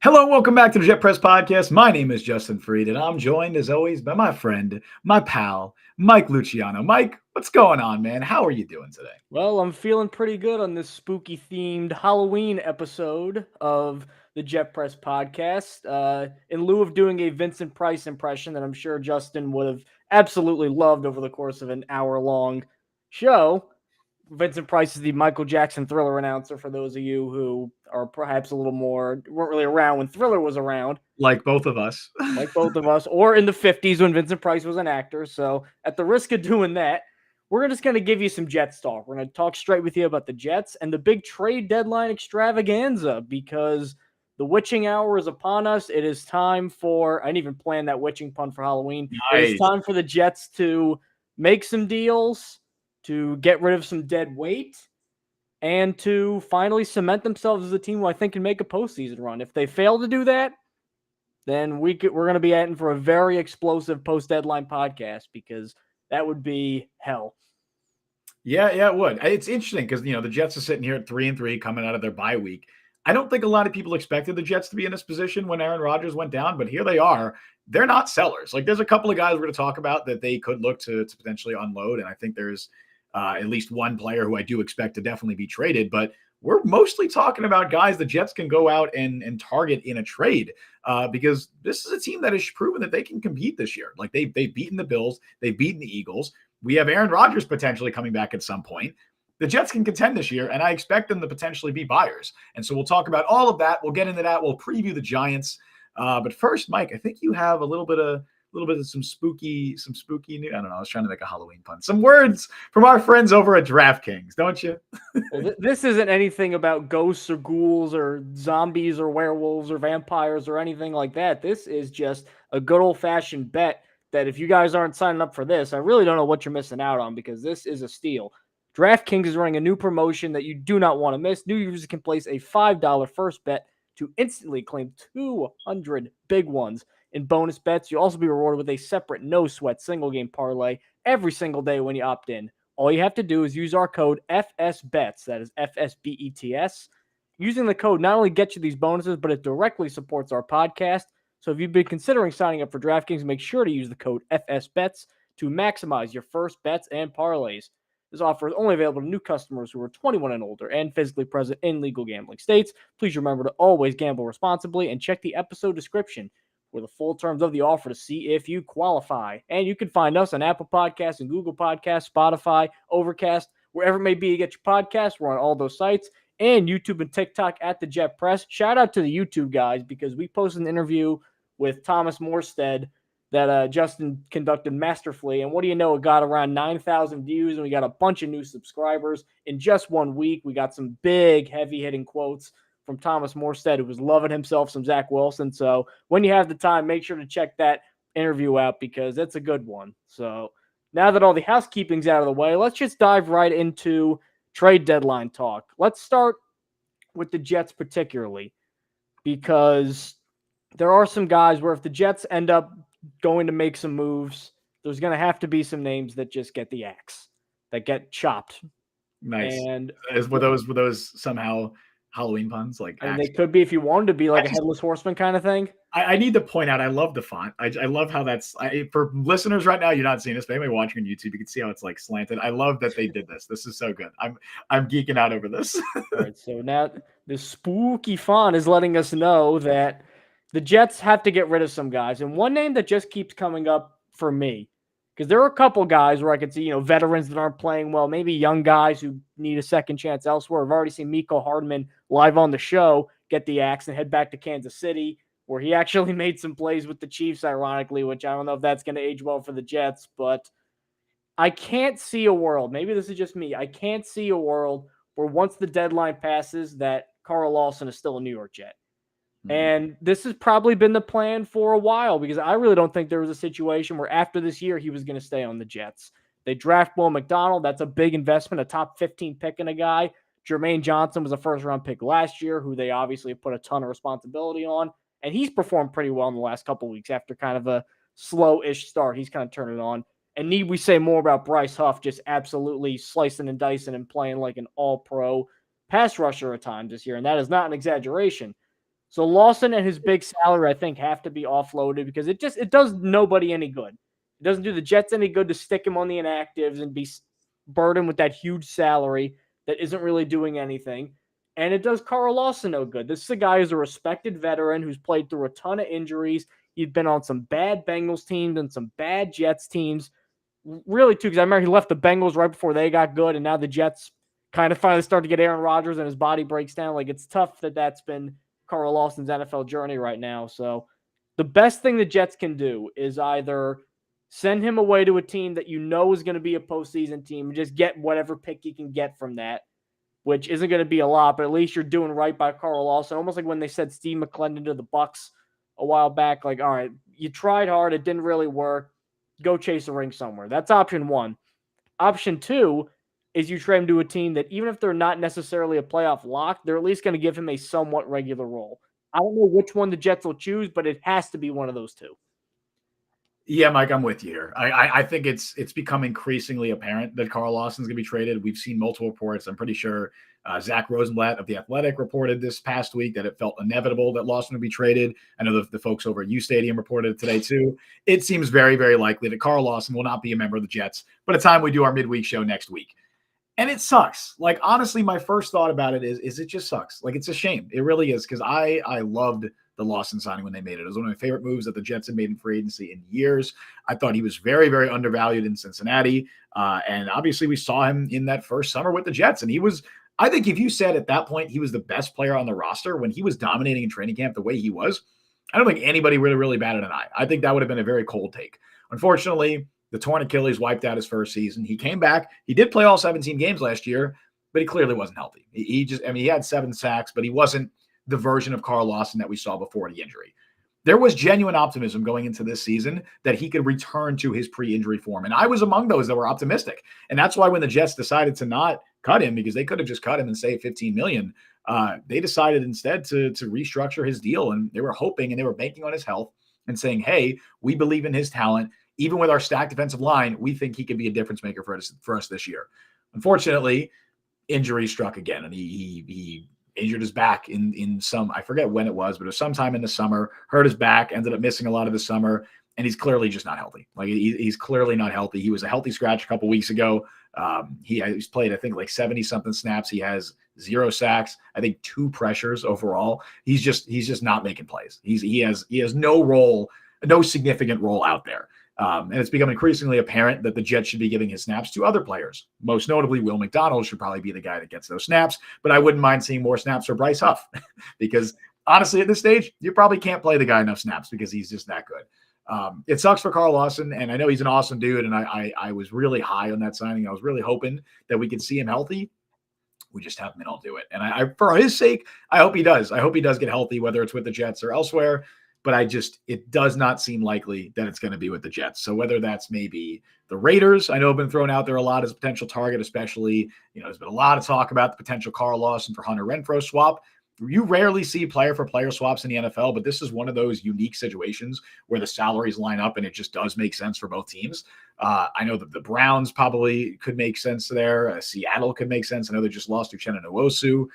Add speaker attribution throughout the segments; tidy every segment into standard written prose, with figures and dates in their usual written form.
Speaker 1: Hello and welcome back to the Jet Press Podcast. My name is Justin Fried, and I'm joined, as always, by my friend, my pal, Mike Luciano. Mike, what's going on, man? How are you doing today?
Speaker 2: Well, I'm feeling pretty good on this spooky themed Halloween episode of the Jet Press podcast. In lieu of doing a Vincent Price impression that I'm sure Justin would have absolutely loved over the course of an hour long show, Vincent Price is the Michael Jackson Thriller announcer for those of you who are perhaps a little more weren't really around when Thriller was around,
Speaker 1: Like both of us.
Speaker 2: like both of us, or in the 50s when Vincent Price was an actor. So, at the risk of doing that, we're just going to give you some Jets talk. We're going to talk straight with you about the Jets and the big trade deadline extravaganza because the witching hour is upon us. It is time for, I didn't even plan that witching pun for Halloween. It is
Speaker 1: Nice.
Speaker 2: time for the Jets to make some deals, to get rid of some dead weight, and to finally cement themselves as a team who I think can make a postseason run. If they fail to do that, then we're going to be in for a very explosive post-deadline podcast because that would be hell.
Speaker 1: Yeah, it would. It's interesting because, the Jets are sitting here at 3-3 coming out of their bye week. I don't think a lot of people expected the Jets to be in this position when Aaron Rodgers went down, but here they are. They're not sellers. Like, there's a couple of guys we're going to talk about that they could look to potentially unload, and I think there's at least one player who I do expect to definitely be traded, but we're mostly talking about guys the Jets can go out and target in a trade because this is a team that has proven that they can compete this year. Like, they've beaten the Bills, they've beaten the Eagles. We have Aaron Rodgers potentially coming back at some point. The Jets can contend this year, and I expect them to potentially be buyers. And so we'll talk about all of that. We'll get into that. We'll preview the Giants. But first, Mike, I think you have a little bit of some spooky news. I don't know. I was trying to make a Halloween pun. Some words from our friends over at DraftKings, don't you?
Speaker 2: Well, this isn't anything about ghosts or ghouls or zombies or werewolves or vampires or anything like that. This is just a good old-fashioned bet that if you guys aren't signing up for this, I really don't know what you're missing out on because this is a steal. DraftKings is running a new promotion that you do not want to miss. New users can place a $5 first bet to instantly claim 200 big ones in bonus bets. You'll also be rewarded with a separate no-sweat single-game parlay every single day when you opt in. All you have to do is use our code FSBETS, that is FSBETS. Using the code not only gets you these bonuses, but it directly supports our podcast. So if you've been considering signing up for DraftKings, make sure to use the code FSBETS to maximize your first bets and parlays. This offer is only available to new customers who are 21 and older and physically present in legal gambling states. Please remember to always gamble responsibly and check the episode description for the full terms of the offer to see if you qualify. And you can find us on Apple Podcasts and Google Podcasts, Spotify, Overcast, wherever it may be you get your podcasts. We're on all those sites. And YouTube and TikTok at the Jet Press. Shout out to the YouTube guys because we posted an interview with Thomas Morstead that Justin conducted masterfully. And what do you know? It got around 9,000 views, and we got a bunch of new subscribers in just 1 week. We got some big, heavy-hitting quotes from Thomas Morstead, who was loving himself some Zach Wilson. So when you have the time, make sure to check that interview out because it's a good one. So now that all the housekeeping's out of the way, let's just dive right into trade deadline talk. Let's start with the Jets particularly because there are some guys where if the Jets end up going to make some moves, there's going to have to be some names that just get the axe, that get chopped.
Speaker 1: Nice.
Speaker 2: And
Speaker 1: were those somehow Halloween puns? Like,
Speaker 2: I mean, they could be if you wanted to be like a headless horseman kind of thing.
Speaker 1: I need to point out, I love the font. I love how that's for listeners right now. You're not seeing this, but anybody watching on YouTube, you can see how it's like slanted. I love that they did this. This is so good. I'm geeking out over this.
Speaker 2: All right, so now the spooky font is letting us know that the Jets have to get rid of some guys, and one name that just keeps coming up for me because there are a couple guys where I could see veterans that aren't playing well, maybe young guys who need a second chance elsewhere. I've already seen Miko Hardman live on the show get the axe and head back to Kansas City, where he actually made some plays with the Chiefs, ironically, which I don't know if that's going to age well for the Jets, but I can't see a world, maybe this is just me, I can't see a world where once the deadline passes that Carl Lawson is still a New York Jet. And this has probably been the plan for a while because I really don't think there was a situation where after this year he was going to stay on the Jets. They draft Will McDonald. That's a big investment, a top 15 pick in a guy. Jermaine Johnson was a first-round pick last year, who they obviously put a ton of responsibility on. And he's performed pretty well in the last couple of weeks after kind of a slow-ish start. He's kind of turned it on. And need we say more about Bryce Huff just absolutely slicing and dicing and playing like an all-pro pass rusher at times this year. And that is not an exaggeration. So Lawson and his big salary, I think, have to be offloaded because it does nobody any good. It doesn't do the Jets any good to stick him on the inactives and be burdened with that huge salary that isn't really doing anything. And it does Carl Lawson no good. This is a guy who's a respected veteran who's played through a ton of injuries. He's been on some bad Bengals teams and some bad Jets teams. Really, too, because I remember he left the Bengals right before they got good, and now the Jets kind of finally start to get Aaron Rodgers and his body breaks down. Like, it's tough that's been Carl Lawson's NFL journey right now. So the best thing the Jets can do is either send him away to a team that you know is going to be a postseason team and just get whatever pick you can get from that, which isn't going to be a lot, but at least you're doing right by Carl Lawson. Almost like when they said Steve McClendon to the Bucks a while back, like, all right, you tried hard, it didn't really work. Go chase a ring somewhere. That's option one. Option two is you trade him to a team that even if they're not necessarily a playoff lock, they're at least going to give him a somewhat regular role. I don't know which one the Jets will choose, but it has to be one of those two.
Speaker 1: Yeah, Mike, I'm with you here. I think it's become increasingly apparent that Carl Lawson's going to be traded. We've seen multiple reports. I'm pretty sure Zach Rosenblatt of The Athletic reported this past week that it felt inevitable that Lawson would be traded. I know the folks over at U Stadium reported it today too. It seems very, very likely that Carl Lawson will not be a member of the Jets by the time we do our midweek show next week. And it sucks. Like, honestly, my first thought about it is it just sucks. Like, it's a shame. It really is, because I loved the Lawson signing when they made it. It was one of my favorite moves that the Jets had made in free agency in years. I thought he was very, very undervalued in Cincinnati. And obviously we saw him in that first summer with the Jets. And he was, I think if you said at that point he was the best player on the roster when he was dominating in training camp the way he was, I don't think anybody really batted an eye. I think that would have been a very cold take. Unfortunately, the torn Achilles wiped out his first season. He came back. He did play all 17 games last year, but he clearly wasn't healthy. He had 7 sacks, but he wasn't the version of Carl Lawson that we saw before the injury. There was genuine optimism going into this season that he could return to his pre-injury form. And I was among those that were optimistic. And that's why when the Jets decided to not cut him, because they could have just cut him and saved $15 million, they decided instead to restructure his deal. And they were hoping and they were banking on his health and saying, hey, we believe in his talent. Even with our stacked defensive line, we think he could be a difference maker for us this year. Unfortunately, injury struck again, and he injured his back in some, I forget when it was, but it was sometime in the summer, hurt his back, ended up missing a lot of the summer, and he's clearly just not healthy. Like, he's clearly not healthy. He was a healthy scratch a couple weeks ago. He's played, I think, like 70-something snaps. He has 0 sacks, I think 2 pressures overall. He's just not making plays. He has no role, no significant role out there. And it's become increasingly apparent that the Jets should be giving his snaps to other players. Most notably, Will McDonald should probably be the guy that gets those snaps, but I wouldn't mind seeing more snaps for Bryce Huff because honestly, at this stage, you probably can't play the guy enough snaps because he's just that good. It sucks for Carl Lawson, and I know he's an awesome dude, and I was really high on that signing. I was really hoping that we could see him healthy. We just haven't been able to do it. And I for his sake, I hope he does. I hope he does get healthy, whether it's with the Jets or elsewhere. But it does not seem likely that it's going to be with the Jets. So whether that's maybe the Raiders, I know have been thrown out there a lot as a potential target, especially, there's been a lot of talk about the potential Carl Lawson for Hunter Renfro swap. You rarely see player for player swaps in the NFL, but this is one of those unique situations where the salaries line up and it just does make sense for both teams. I know that the Browns probably could make sense there. Seattle could make sense. I know they just lost Uchenna Nwosu.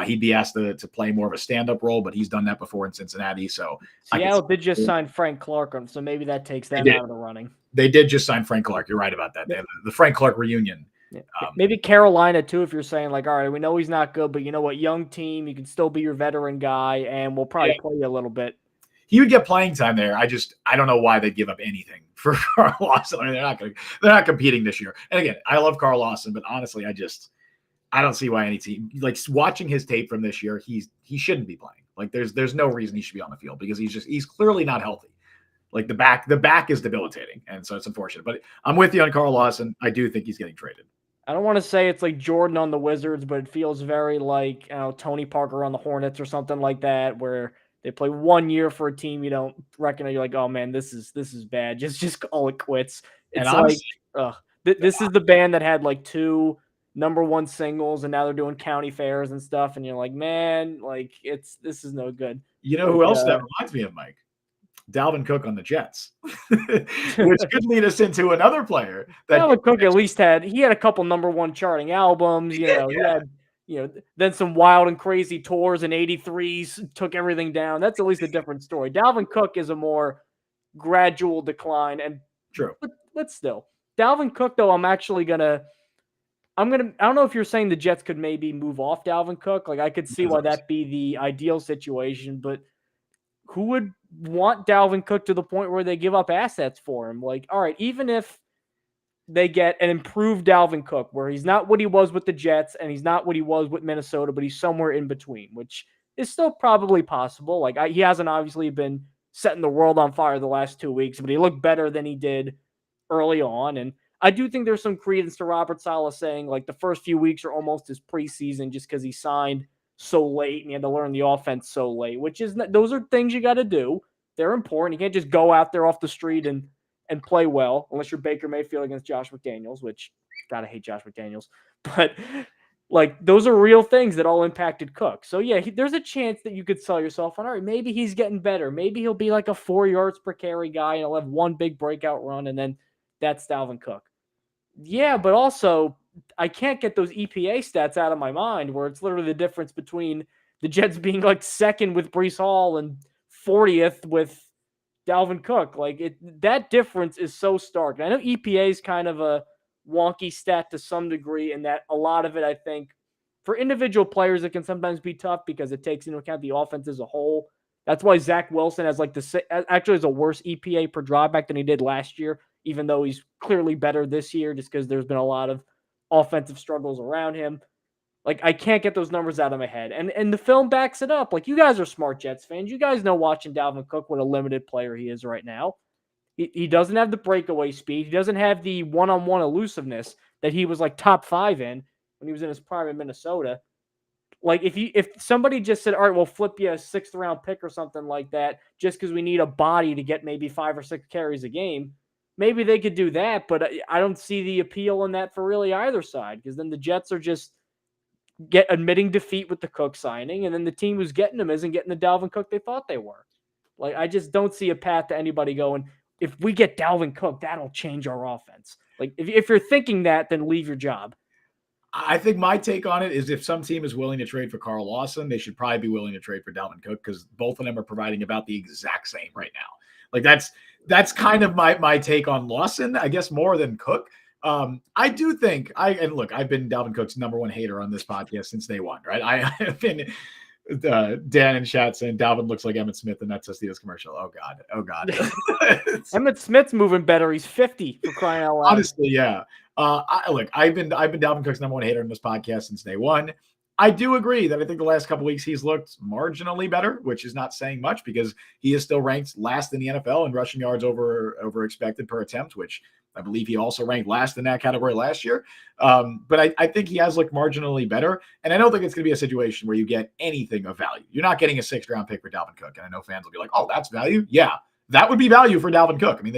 Speaker 1: He'd be asked to play more of a stand-up role, but he's done that before in Cincinnati. So
Speaker 2: Seattle did just sign Frank Clark, so maybe that takes them out of the running.
Speaker 1: They did just sign Frank Clark. You're right about that. They have the Frank Clark reunion.
Speaker 2: Yeah. Maybe Carolina too, if you're saying like, all right, we know he's not good, but you know what, young team, you can still be your veteran guy, and we'll probably play you a little bit.
Speaker 1: He would get playing time there. I don't know why they'd give up anything for Carl Lawson. I mean, they're not competing this year. And again, I love Carl Lawson, but honestly, I don't see why any team, like, watching his tape from this year, he shouldn't be playing. Like, there's no reason he should be on the field because he's clearly not healthy. Like, the back is debilitating, and so it's unfortunate. But I'm with you on Carl Lawson. I do think he's getting traded.
Speaker 2: I don't want to say it's like Jordan on the Wizards, but it feels very like Tony Parker on the Hornets or something like that, where they play 1 year for a team you don't recognize. You're like, oh man, this is bad. Just call it quits. It's honestly, like, this is the band that had like 2 number 1 singles, and now they're doing county fairs and stuff, and you're like, man, like this is no good.
Speaker 1: You know who else that reminds me of, Mike? Dalvin Cook on the Jets, which could lead us into another player.
Speaker 2: Dalvin Cook at least had a couple number 1 charting albums. He had then some wild and crazy tours and 83s took everything down. That's at least a different story. Dalvin Cook is a more gradual decline. And
Speaker 1: True.
Speaker 2: but still, Dalvin Cook, though, I don't know if you're saying the Jets could maybe move off Dalvin Cook. Like, I could see why that'd be the ideal situation, but who would want Dalvin Cook to the point where they give up assets for him? Like, all right, even if they get an improved Dalvin Cook, where he's not what he was with the Jets and he's not what he was with Minnesota, but he's somewhere in between, which is still probably possible. Like, he hasn't obviously been setting the world on fire the last 2 weeks, but he looked better than he did early on. And I do think there's some credence to Robert Saleh saying, like, the first few weeks are almost his preseason just because he signed so late and he had to learn the offense so late, which is, those are things you got to do. They're important. You can't just go out there off the street and play well, unless you're Baker Mayfield against Josh McDaniels, which, God, I hate Josh McDaniels. But, like, those are real things that all impacted Cook. So, yeah, there's a chance that you could sell yourself on, all right, maybe he's getting better. Maybe he'll be like a 4 yards per carry guy and he'll have one big breakout run, and then that's Dalvin Cook. Yeah, but also, I can't get those EPA stats out of my mind where it's literally the difference between the Jets being like second with Breece Hall and 40th with Dalvin Cook. Like, that difference is so stark. And I know EPA is kind of a wonky stat to some degree, in that a lot of it, I think, for individual players, it can sometimes be tough because it takes into account the offense as a whole. That's why Zach Wilson has actually has a worse EPA per dropback than he did last year, even though he's clearly better this year just because there's been a lot of offensive struggles around him. Like, I can't get those numbers out of my head. And the film backs it up. Like, you guys are smart Jets fans. You guys know, watching Dalvin Cook, what a limited player he is right now. He doesn't have the breakaway speed. He doesn't have the one-on-one elusiveness that he was like top 5 in when he was in his prime in Minnesota. Like, if somebody just said, all right, we'll flip you a 6th round pick or something like that, just because we need a body to get maybe 5 or 6 carries a game, maybe they could do that. But I don't see the appeal in that for really either side, because then the Jets are just admitting defeat with the Cook signing, and then the team who's getting them isn't getting the Dalvin Cook they thought they were. Like, I just don't see a path to anybody going, if we get Dalvin Cook, that'll change our offense. Like, if you're thinking that, then leave your job.
Speaker 1: I think my take on it is, if some team is willing to trade for Carl Lawson, they should probably be willing to trade for Dalvin Cook, because both of them are providing about the exact same right now. Like, that's kind of my take on Lawson, I guess, more than Cook. I do think and look, I've been Dalvin Cook's number one hater on this podcast since day one, right? I have been Dan and Chat saying Dalvin looks like Emmitt Smith, and that's a Steelers commercial. Oh God.
Speaker 2: Emmitt Smith's moving better. He's 50, for crying out loud.
Speaker 1: Honestly, yeah. I've been Dalvin Cook's number one hater on this podcast since day one. I do agree that I think the last couple of weeks he's looked marginally better, which is not saying much, because he is still ranked last in the NFL in rushing yards over expected per attempt, which I believe he also ranked last in that category last year. But I think he has looked marginally better. And I don't think it's going to be a situation where you get anything of value. You're not getting a 6th round pick for Dalvin Cook. And I know fans will be like, oh, that's value. Yeah, that would be value for Dalvin Cook. I mean,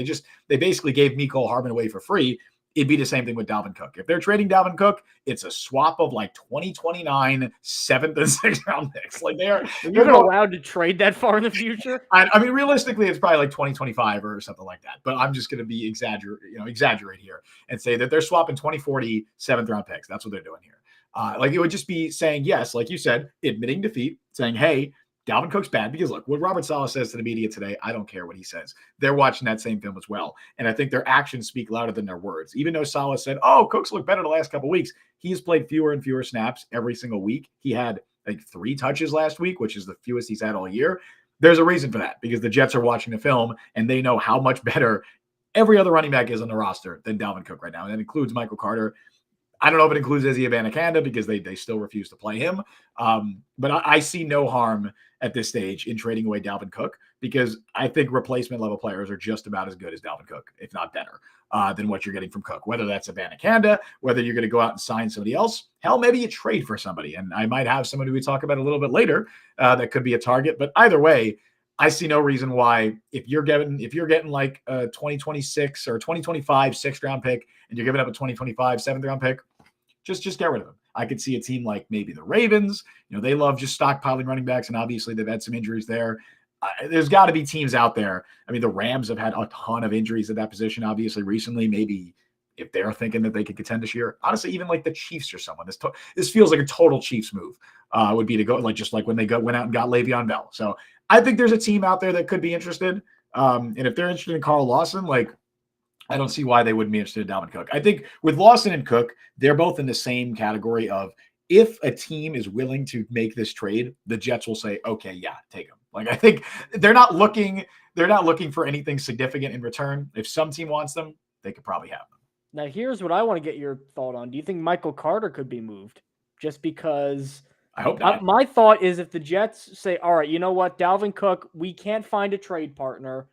Speaker 1: they basically gave Mecole Hardman away for free. It'd be the same thing with Dalvin Cook. If they're trading Dalvin Cook, it's a swap of like 2029 7th and 6th round picks. Like, they're
Speaker 2: even allowed to trade that far in the future.
Speaker 1: I mean, realistically, it's probably like 2025 or something like that. But I'm just going to be exaggerate here and say that they're swapping 2040 7th round picks. That's what they're doing here. Like, it would just be saying, yes, like you said, admitting defeat, saying, hey, Dalvin Cook's bad. Because look, what Robert Saleh says to the media today, I don't care what he says. They're watching that same film as well. And I think their actions speak louder than their words. Even though Saleh said, oh, Cook's looked better the last couple of weeks, he's played fewer and fewer snaps every single week. He had like 3 touches last week, which is the fewest he's had all year. There's a reason for that, because the Jets are watching the film and they know how much better every other running back is on the roster than Dalvin Cook right now. And that includes Michael Carter. I don't know if it includes Izzy Abanikanda, because they still refuse to play him. But I see no harm at this stage in trading away Dalvin Cook, because I think replacement level players are just about as good as Dalvin Cook, if not better, than what you're getting from Cook. Whether that's Abanikanda, whether you're going to go out and sign somebody else, hell, maybe you trade for somebody. And I might have somebody we talk about a little bit later that could be a target. But either way, I see no reason why, if you're getting like a 2026 or 2025 6th round pick, and you're giving up a 2025 7th round pick, just get rid of him. I could see a team like maybe the Ravens. They love just stockpiling running backs, and obviously they've had some injuries there. There's got to be teams out there. I mean, the Rams have had a ton of injuries at that position, obviously, recently. Maybe if they're thinking that they could contend this year, honestly, even like the Chiefs or someone, this feels like a total Chiefs move. Would be to go just like when they went out and got Le'Veon Bell. So I think there's a team out there that could be interested. And if they're interested in Carl Lawson, like I don't see why they wouldn't be interested in Dalvin Cook. I think with Lawson and Cook, they're both in the same category of if a team is willing to make this trade, the Jets will say, okay, yeah, take him. Like I think they're not looking for anything significant in return. If some team wants them, they could probably have them.
Speaker 2: Now, here's what I want to get your thought on. Do you think Michael Carter could be moved? Just because
Speaker 1: I hope not.
Speaker 2: My thought is if the Jets say, all right, you know what, Dalvin Cook, we can't find a trade partner,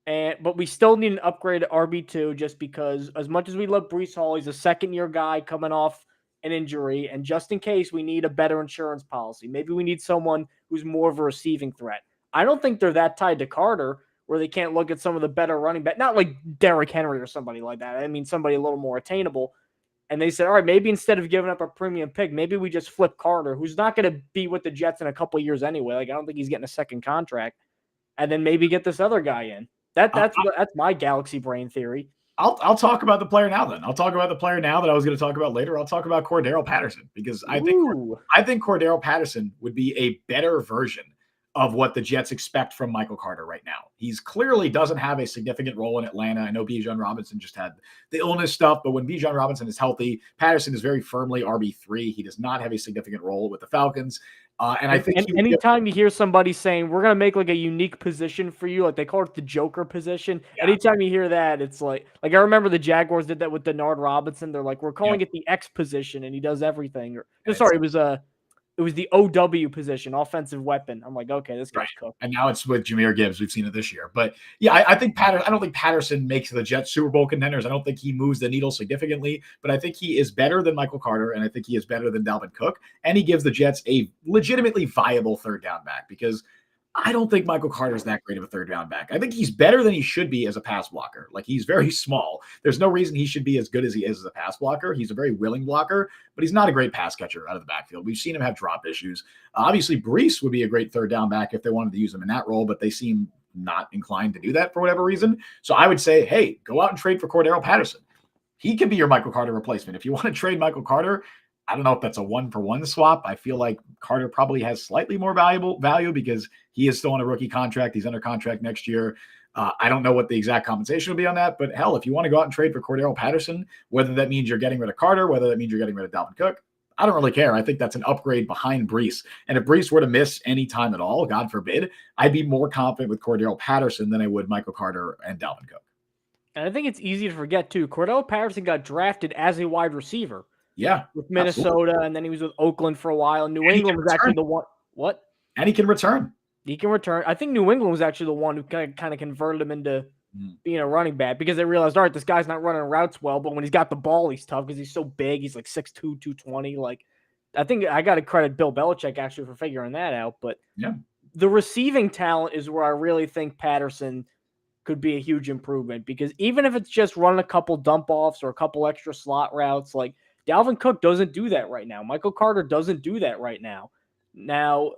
Speaker 2: but we still need an upgrade at RB2 just because as much as we love Breece Hall, he's a second-year guy coming off an injury, and just in case, we need a better insurance policy. Maybe we need someone who's more of a receiving threat. I don't think they're that tied to Carter where they can't look at some of the better running back, not like Derrick Henry or somebody like that. I mean, somebody a little more attainable. And they said, all right, maybe instead of giving up a premium pick, maybe we just flip Carter, who's not going to be with the Jets in a couple of years anyway. Like, I don't think he's getting a second contract. And then maybe get this other guy in. That's my galaxy brain theory.
Speaker 1: I'll talk about the player now then. I'll talk about the player now that I was going to talk about later. I'll talk about Cordarrelle Patterson because I think Cordarrelle Patterson would be a better version of what the Jets expect from Michael Carter right now. He's clearly doesn't have a significant role in Atlanta. I know Bijan Robinson just had the illness stuff, but when Bijan Robinson is healthy, Patterson is very firmly RB3. He does not have a significant role with the Falcons. And I think
Speaker 2: anytime you hear somebody saying, we're going to make like a unique position for you, like they call it the Joker position. Yeah. Anytime you hear that, it's like I remember the Jaguars did that with Denard Robinson. They're like, we're calling it the X position and he does everything. It was the OW position, offensive weapon. I'm like, okay, this guy's cooked.
Speaker 1: And now it's with Jahmyr Gibbs. We've seen it this year. But yeah, I think I don't think Patterson makes the Jets Super Bowl contenders. I don't think he moves the needle significantly, but I think he is better than Michael Carter, and I think he is better than Dalvin Cook. And he gives the Jets a legitimately viable third down back because I don't think Michael Carter is that great of a third down back. I think he's better than he should be as a pass blocker. Like he's very small. There's no reason he should be as good as he is as a pass blocker. He's a very willing blocker, but he's not a great pass catcher out of the backfield. We've seen him have drop issues. Obviously, Breece would be a great third down back if they wanted to use him in that role, but they seem not inclined to do that for whatever reason. So I would say, hey, go out and trade for Cordarrelle Patterson. He can be your Michael Carter replacement. If you want to trade Michael Carter, I don't know if that's a 1-for-1 swap. I feel like Carter probably has slightly more value because he is still on a rookie contract. He's under contract next year. I don't know what the exact compensation will be on that, but hell, if you want to go out and trade for Cordarrelle Patterson, whether that means you're getting rid of Carter, whether that means you're getting rid of Dalvin Cook, I don't really care. I think that's an upgrade behind Breece. And if Breece were to miss any time at all, God forbid, I'd be more confident with Cordarrelle Patterson than I would Michael Carter and Dalvin Cook.
Speaker 2: And I think it's easy to forget, too. Cordarrelle Patterson got drafted as a wide receiver.
Speaker 1: Yeah.
Speaker 2: With Minnesota, absolutely. And then he was with Oakland for a while. New England was actually the one. What?
Speaker 1: And he can return.
Speaker 2: He can return. I think New England was actually the one who kind of converted him into being a running back because they realized, all right, this guy's not running routes well, but when he's got the ball, he's tough because he's so big. He's like 6'2", 220. Like, I think I got to credit Bill Belichick actually for figuring that out. But
Speaker 1: yeah,
Speaker 2: the receiving talent is where I really think Patterson could be a huge improvement because even if it's just running a couple dump offs or a couple extra slot routes, like Dalvin Cook doesn't do that right now. Michael Carter doesn't do that right now. Now,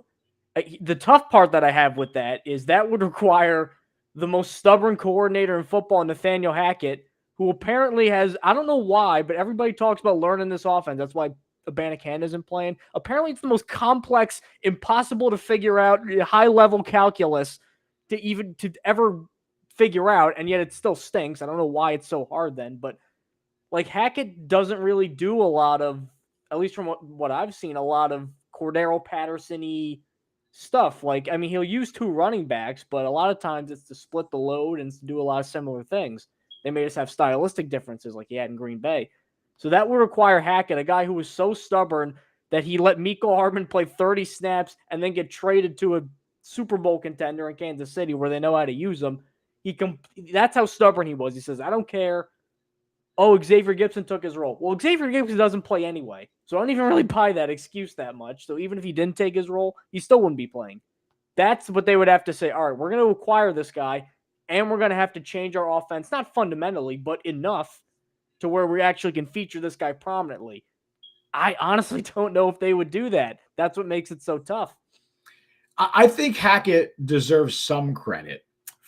Speaker 2: the tough part that I have with that is that would require the most stubborn coordinator in football, Nathaniel Hackett, who apparently has, I don't know why, but everybody talks about learning this offense. That's why Abanikanda isn't playing. Apparently, it's the most complex, impossible to figure out, high-level calculus to ever figure out, and yet it still stinks. I don't know why it's so hard then, but like Hackett doesn't really do a lot of, at least from what I've seen, a lot of Cordarrelle Patterson-y stuff. Like, I mean, he'll use two running backs, but a lot of times it's to split the load and to do a lot of similar things. They may just have stylistic differences like he had in Green Bay. So that would require Hackett, a guy who was so stubborn that he let Mecole Hardman play 30 snaps and then get traded to a Super Bowl contender in Kansas City where they know how to use him. That's how stubborn he was. He says, I don't care. Oh, Xavier Gibson took his role. Well, Xavier Gibson doesn't play anyway, so I don't even really buy that excuse that much. So even if he didn't take his role, he still wouldn't be playing. That's what they would have to say. All right, we're going to acquire this guy, and we're going to have to change our offense, not fundamentally, but enough to where we actually can feature this guy prominently. I honestly don't know if they would do that. That's what makes it so tough.
Speaker 1: I think Hackett deserves some credit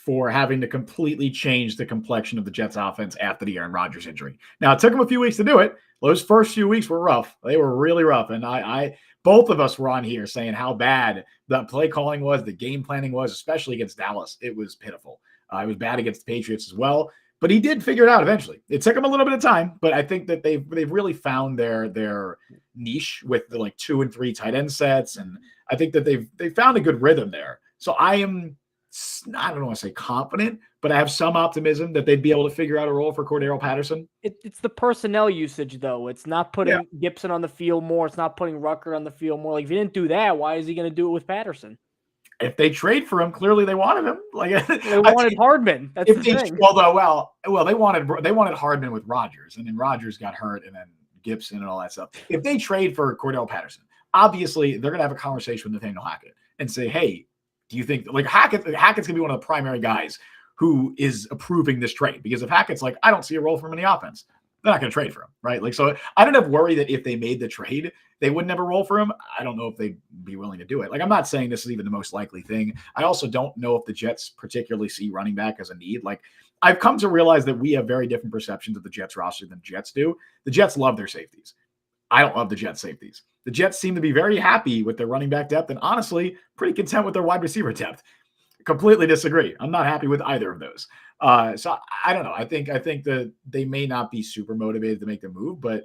Speaker 1: for having to completely change the complexion of the Jets offense after the Aaron Rodgers injury. Now, it took him a few weeks to do it. Those first few weeks were rough. They were really rough. And I both of us were on here saying how bad the play calling was, the game planning was, especially against Dallas. It was pitiful. It was bad against the Patriots as well. But he did figure it out eventually. It took him a little bit of time, but I think that they've really found their niche with the 2 and 3 tight end sets, and I think that they've found a good rhythm there. So I don't want to say confident, but I have some optimism that they'd be able to figure out a role for Cordero Patterson.
Speaker 2: It's the personnel usage, though. It's not putting Gibson on the field more. It's not putting Rucker on the field more. Like, if he didn't do that, why is he going to do it with Patterson?
Speaker 1: If they trade for him, clearly they wanted him.
Speaker 2: They wanted Hardman. That's the thing.
Speaker 1: Well, they wanted Hardman with Rodgers, and then Rodgers got hurt, and then Gibson and all that stuff. If they trade for Cordell Patterson, obviously they're going to have a conversation with Nathaniel Hackett and say, "Hey, do you think Hackett's going to be one of the primary guys who is approving this trade?" Because if Hackett's like, "I don't see a role for him in the offense," they're not going to trade for him, right? So I don't have worry that if they made the trade, they wouldn't have a role for him. I don't know if they'd be willing to do it. I'm not saying this is even the most likely thing. I also don't know if the Jets particularly see running back as a need. I've come to realize that we have very different perceptions of the Jets roster than Jets do. The Jets love their safeties. I don't love the Jets safeties. The Jets seem to be very happy with their running back depth and honestly pretty content with their wide receiver depth. Completely disagree. I'm not happy with either of those. So I don't know. I think that they may not be super motivated to make the move, but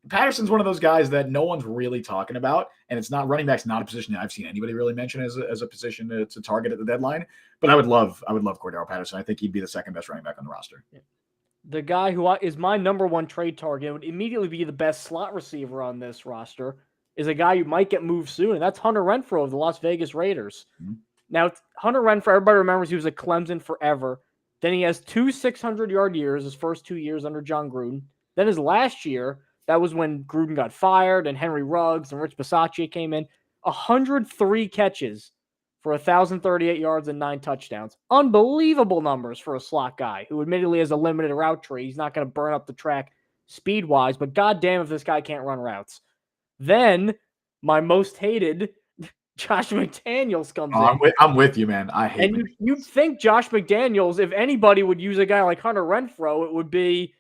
Speaker 1: Patterson's one of those guys that no one's really talking about, and it's not running back's not a position that I've seen anybody really mention as a position to target at the deadline. But I would love Cordero Patterson. I think he'd be the second best running back on the roster.
Speaker 2: The guy who is my number one trade target would immediately be the best slot receiver on this roster is a guy who might get moved soon, and that's Hunter Renfro of the Las Vegas Raiders. Mm-hmm. Now, Hunter Renfro, everybody remembers he was at Clemson forever. Then he has 2 600-yard years, his first 2 years under John Gruden. Then his last year, that was when Gruden got fired and Henry Ruggs and Rich Bisaccia came in. 103 catches for 1,038 yards and 9 touchdowns. Unbelievable numbers for a slot guy who admittedly has a limited route tree. He's not going to burn up the track speed-wise, but goddamn if this guy can't run routes. Then my most hated Josh McDaniels comes in.
Speaker 1: I'm with you, man. I hate
Speaker 2: And you'd think Josh McDaniels, if anybody would use a guy like Hunter Renfro, it would be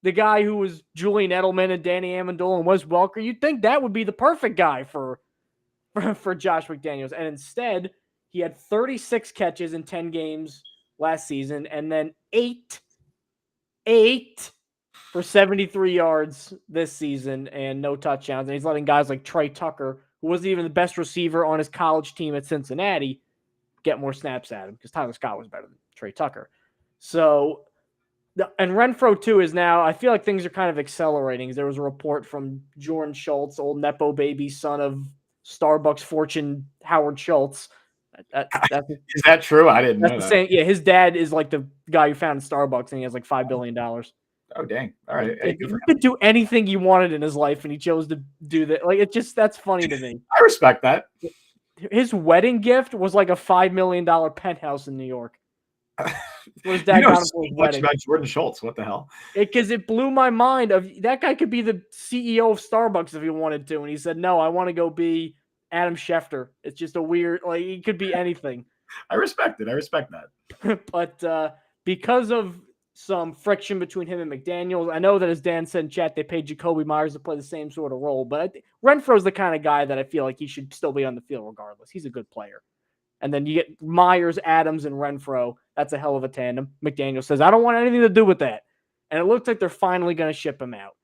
Speaker 2: the guy who was Julian Edelman and Danny Amendola and Wes Welker. You'd think that would be the perfect guy for Josh McDaniels. And instead, he had 36 catches in 10 games last season and then 8 for 73 yards this season and no touchdowns. And he's letting guys like Trey Tucker, who wasn't even the best receiver on his college team at Cincinnati, get more snaps at him because Tyler Scott was better than Trey Tucker. So, and Renfro too is now, I feel like things are kind of accelerating. There was a report from Jordan Schultz, old Nepo baby son of Starbucks fortune Howard Schultz.
Speaker 1: Is that true? I didn't know that.
Speaker 2: Saying, yeah, his dad is like the guy who founded Starbucks and he has like $5 billion.
Speaker 1: Oh, dang. All right. Hey,
Speaker 2: he could do anything he wanted in his life and he chose to do that. That's funny to me.
Speaker 1: I respect that.
Speaker 2: His wedding gift was like a $5 million penthouse in New York.
Speaker 1: His dad got him for his wedding. About Jordan Schultz. What the hell?
Speaker 2: Because it blew my mind. That guy could be the CEO of Starbucks if he wanted to. And he said, no, I want to go be Adam Schefter. It's just a weird, he could be anything.
Speaker 1: I respect it. I respect that.
Speaker 2: But because of some friction between him and McDaniels, I know that as Dan said in chat, they paid Jacoby Myers to play the same sort of role. But Renfro's the kind of guy that I feel like he should still be on the field regardless. He's a good player. And then you get Myers, Adams, and Renfro. That's a hell of a tandem. McDaniel says, I don't want anything to do with that. And it looks like they're finally going to ship him out.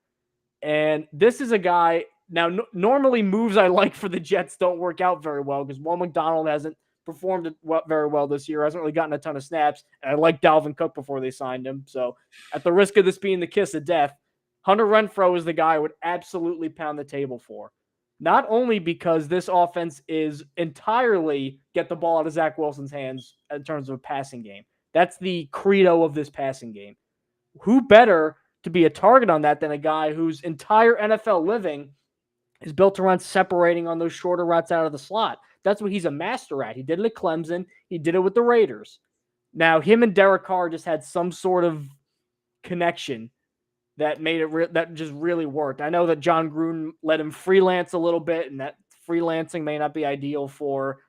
Speaker 2: And this is a guy, now normally moves I like for the Jets don't work out very well because Will McDonald hasn't performed very well this year, hasn't really gotten a ton of snaps. And I like Dalvin Cook before they signed him. So at the risk of this being the kiss of death, Hunter Renfro is the guy I would absolutely pound the table for. Not only because this offense is entirely get the ball out of Zach Wilson's hands in terms of a passing game. That's the credo of this passing game. Who better to be a target on that than a guy whose entire NFL living is built around separating on those shorter routes out of the slot? That's what he's a master at. He did it at Clemson. He did it with the Raiders. Now, him and Derek Carr just had some sort of connection that made it that just really worked. I know that John Gruden let him freelance a little bit, and that freelancing may not be ideal for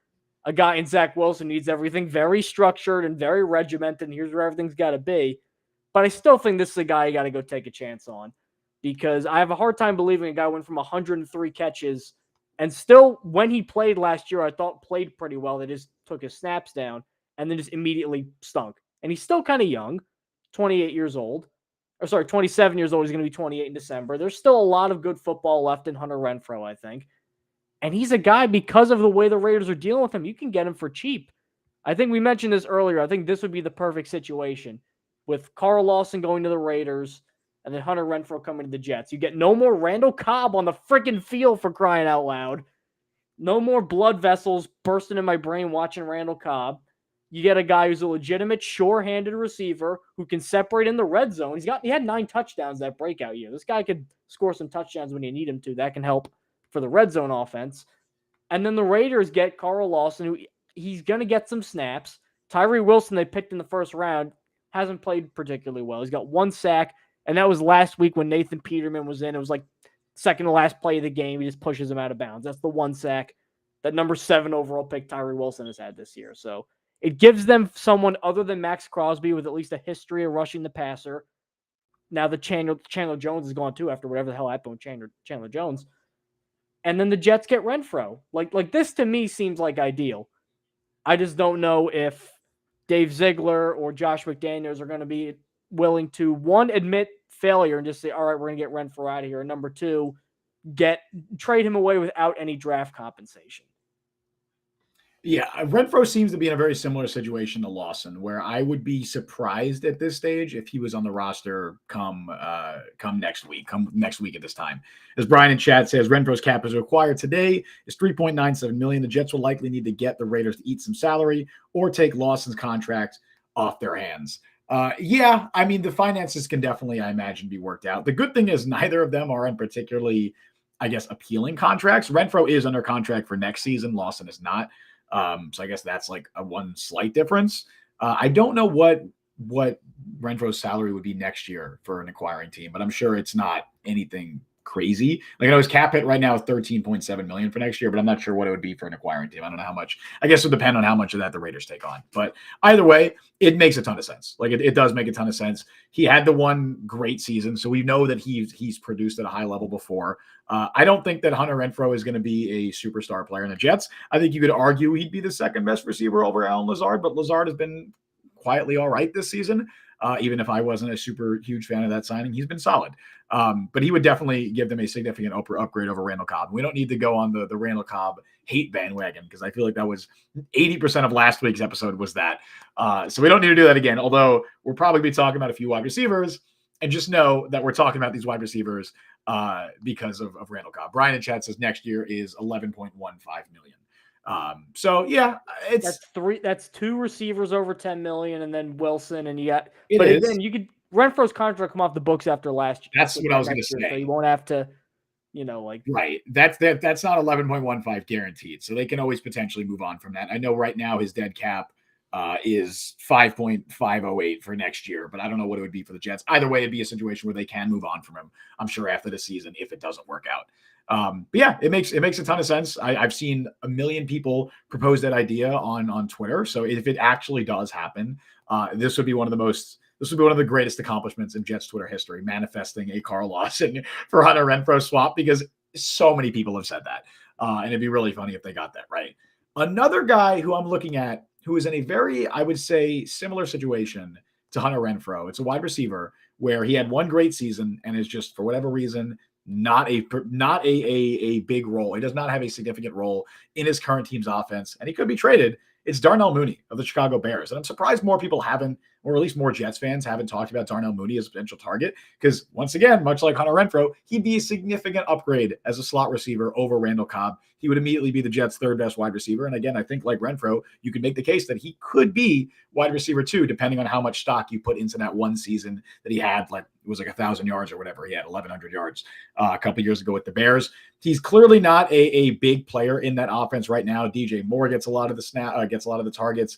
Speaker 2: a guy in Zach Wilson needs everything very structured and very regimented, and here's where everything's got to be. But I still think this is a guy you got to go take a chance on, because I have a hard time believing a guy went from 103 catches and still, when he played last year, I thought played pretty well. They just took his snaps down and then just immediately stunk. And he's still kind of young, 28 years old. Or sorry, 27 years old. He's going to be 28 in December. There's still a lot of good football left in Hunter Renfro, I think. And he's a guy, because of the way the Raiders are dealing with him, you can get him for cheap. I think we mentioned this earlier. I think this would be the perfect situation with Carl Lawson going to the Raiders and then Hunter Renfro coming to the Jets. You get no more Randall Cobb on the freaking field, for crying out loud. No more blood vessels bursting in my brain watching Randall Cobb. You get a guy who's a legitimate, sure-handed receiver who can separate in the red zone. He had 9 touchdowns that breakout year. This guy could score some touchdowns when you need him to. That can help for the red zone offense. And then the Raiders get Carl Lawson, who he's going to get some snaps. Tyree Wilson, they picked in the first round, hasn't played particularly well. He's got 1 sack, and that was last week when Nathan Peterman was in. It was like second to last play of the game. He just pushes him out of bounds. That's the 1 sack that number 7 overall pick Tyree Wilson has had this year. So it gives them someone other than Max Crosby with at least a history of rushing the passer. Now the Chandler Jones is gone too after whatever the hell happened with Chandler Jones. And then the Jets get Renfro. Like this to me seems like ideal. I just don't know if Dave Ziegler or Josh McDaniels are going to be willing to, one, admit failure and just say, all right, we're going to get Renfro out of here. And number 2, trade him away without any draft compensation.
Speaker 1: Yeah, Renfro seems to be in a very similar situation to Lawson, where I would be surprised at this stage if he was on the roster come next week at this time. As Brian in chat says, Renfro's cap is required today is $3.97 million. The Jets will likely need to get the Raiders to eat some salary or take Lawson's contract off their hands. Yeah, I mean, the finances can definitely, I imagine, be worked out. The good thing is neither of them are in particularly, I guess, appealing contracts. Renfro is under contract for next season. Lawson is not. So I guess that's like a one slight difference. I don't know what Renfro's salary would be next year for an acquiring team, but I'm sure it's not anything crazy. Like I know his cap hit right now is $13.7 million for next year, but I'm not sure what it would be for an acquiring team. I don't know how much. I guess it would depend on how much of that the Raiders take on. But either way, it makes a ton of sense. Like it does make a ton of sense. He had the one great season, so we know that he's produced at a high level before. I don't think that Hunter Renfro is going to be a superstar player in the Jets. I think you could argue he'd be the second best receiver over Allen Lazard, but Lazard has been quietly all right this season. Even if I wasn't a super huge fan of that signing, he's been solid. But he would definitely give them a significant upgrade over Randall Cobb. We don't need to go on the Randall Cobb hate bandwagon because I feel like that was 80% of last week's episode was that. So we don't need to do that again, although we'll probably be talking about a few wide receivers. And just know that we're talking about these wide receivers because of Randall Cobb. Brian in chat says next year is $11.15 million. So yeah,
Speaker 2: that's 2 receivers over 10 million, and then Wilson, and you got.
Speaker 1: Again,
Speaker 2: you could Renfro's contract come off the books after last year.
Speaker 1: That's what I was going to say.
Speaker 2: So you won't have to,
Speaker 1: right. That's not 11.15 guaranteed. So they can always potentially move on from that. I know right now his dead cap is 5.508 for next year, but I don't know what it would be for the Jets. Either way, it'd be a situation where they can move on from him, I'm sure, after the season if it doesn't work out. But yeah, it makes a ton of sense. I've seen a million people propose that idea on Twitter. So if it actually does happen, this would be one of the greatest accomplishments in Jets Twitter history, manifesting a Carl Lawson for Hunter Renfro swap, because so many people have said that. And it'd be really funny if they got that right. Another guy who I'm looking at who is in a very, I would say, similar situation to Hunter Renfro. It's a wide receiver where he had one great season and is just, for whatever reason, not a big role. He does not have a significant role in his current team's offense, and he could be traded. It's Darnell Mooney of the Chicago Bears. And I'm surprised more people haven't, or at least more Jets fans haven't talked about Darnell Mooney as a potential target, because once again, much like Hunter Renfro, he'd be a significant upgrade as a slot receiver over Randall Cobb. He would immediately be the Jets' third best wide receiver. And again, I think like Renfro, you could make the case that he could be wide receiver 2, depending on how much stock you put into that one season that he had, like it was like 1,000 yards or whatever. He had 1,100 yards a couple of years ago with the Bears. He's clearly not a big player in that offense right now. DJ Moore gets a lot of the targets.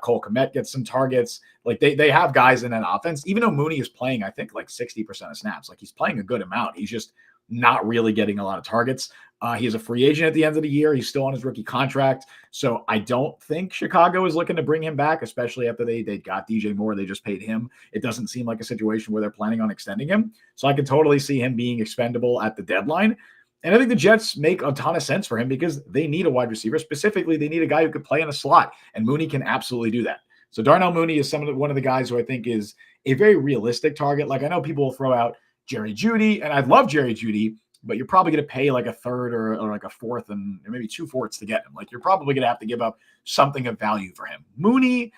Speaker 1: Cole Kmet gets some targets. Like they have guys in that offense, even though Mooney is playing, I think, like 60% of snaps. Like he's playing a good amount. He's just not really getting a lot of targets. He's a free agent at the end of the year. He's still on his rookie contract. So I don't think Chicago is looking to bring him back, especially after they got DJ Moore. They just paid him. It doesn't seem like a situation where they're planning on extending him. So I can totally see him being expendable at the deadline. And I think the Jets make a ton of sense for him because they need a wide receiver. Specifically, they need a guy who could play in a slot, and Mooney can absolutely do that. So Darnell Mooney is one of the guys who I think is a very realistic target. Like, I know people will throw out Jerry Jeudy, and I love Jerry Jeudy, but you're probably going to pay like a third or like a fourth and maybe 2/4 to get him. Like, you're probably going to have to give up something of value for him. Mooney,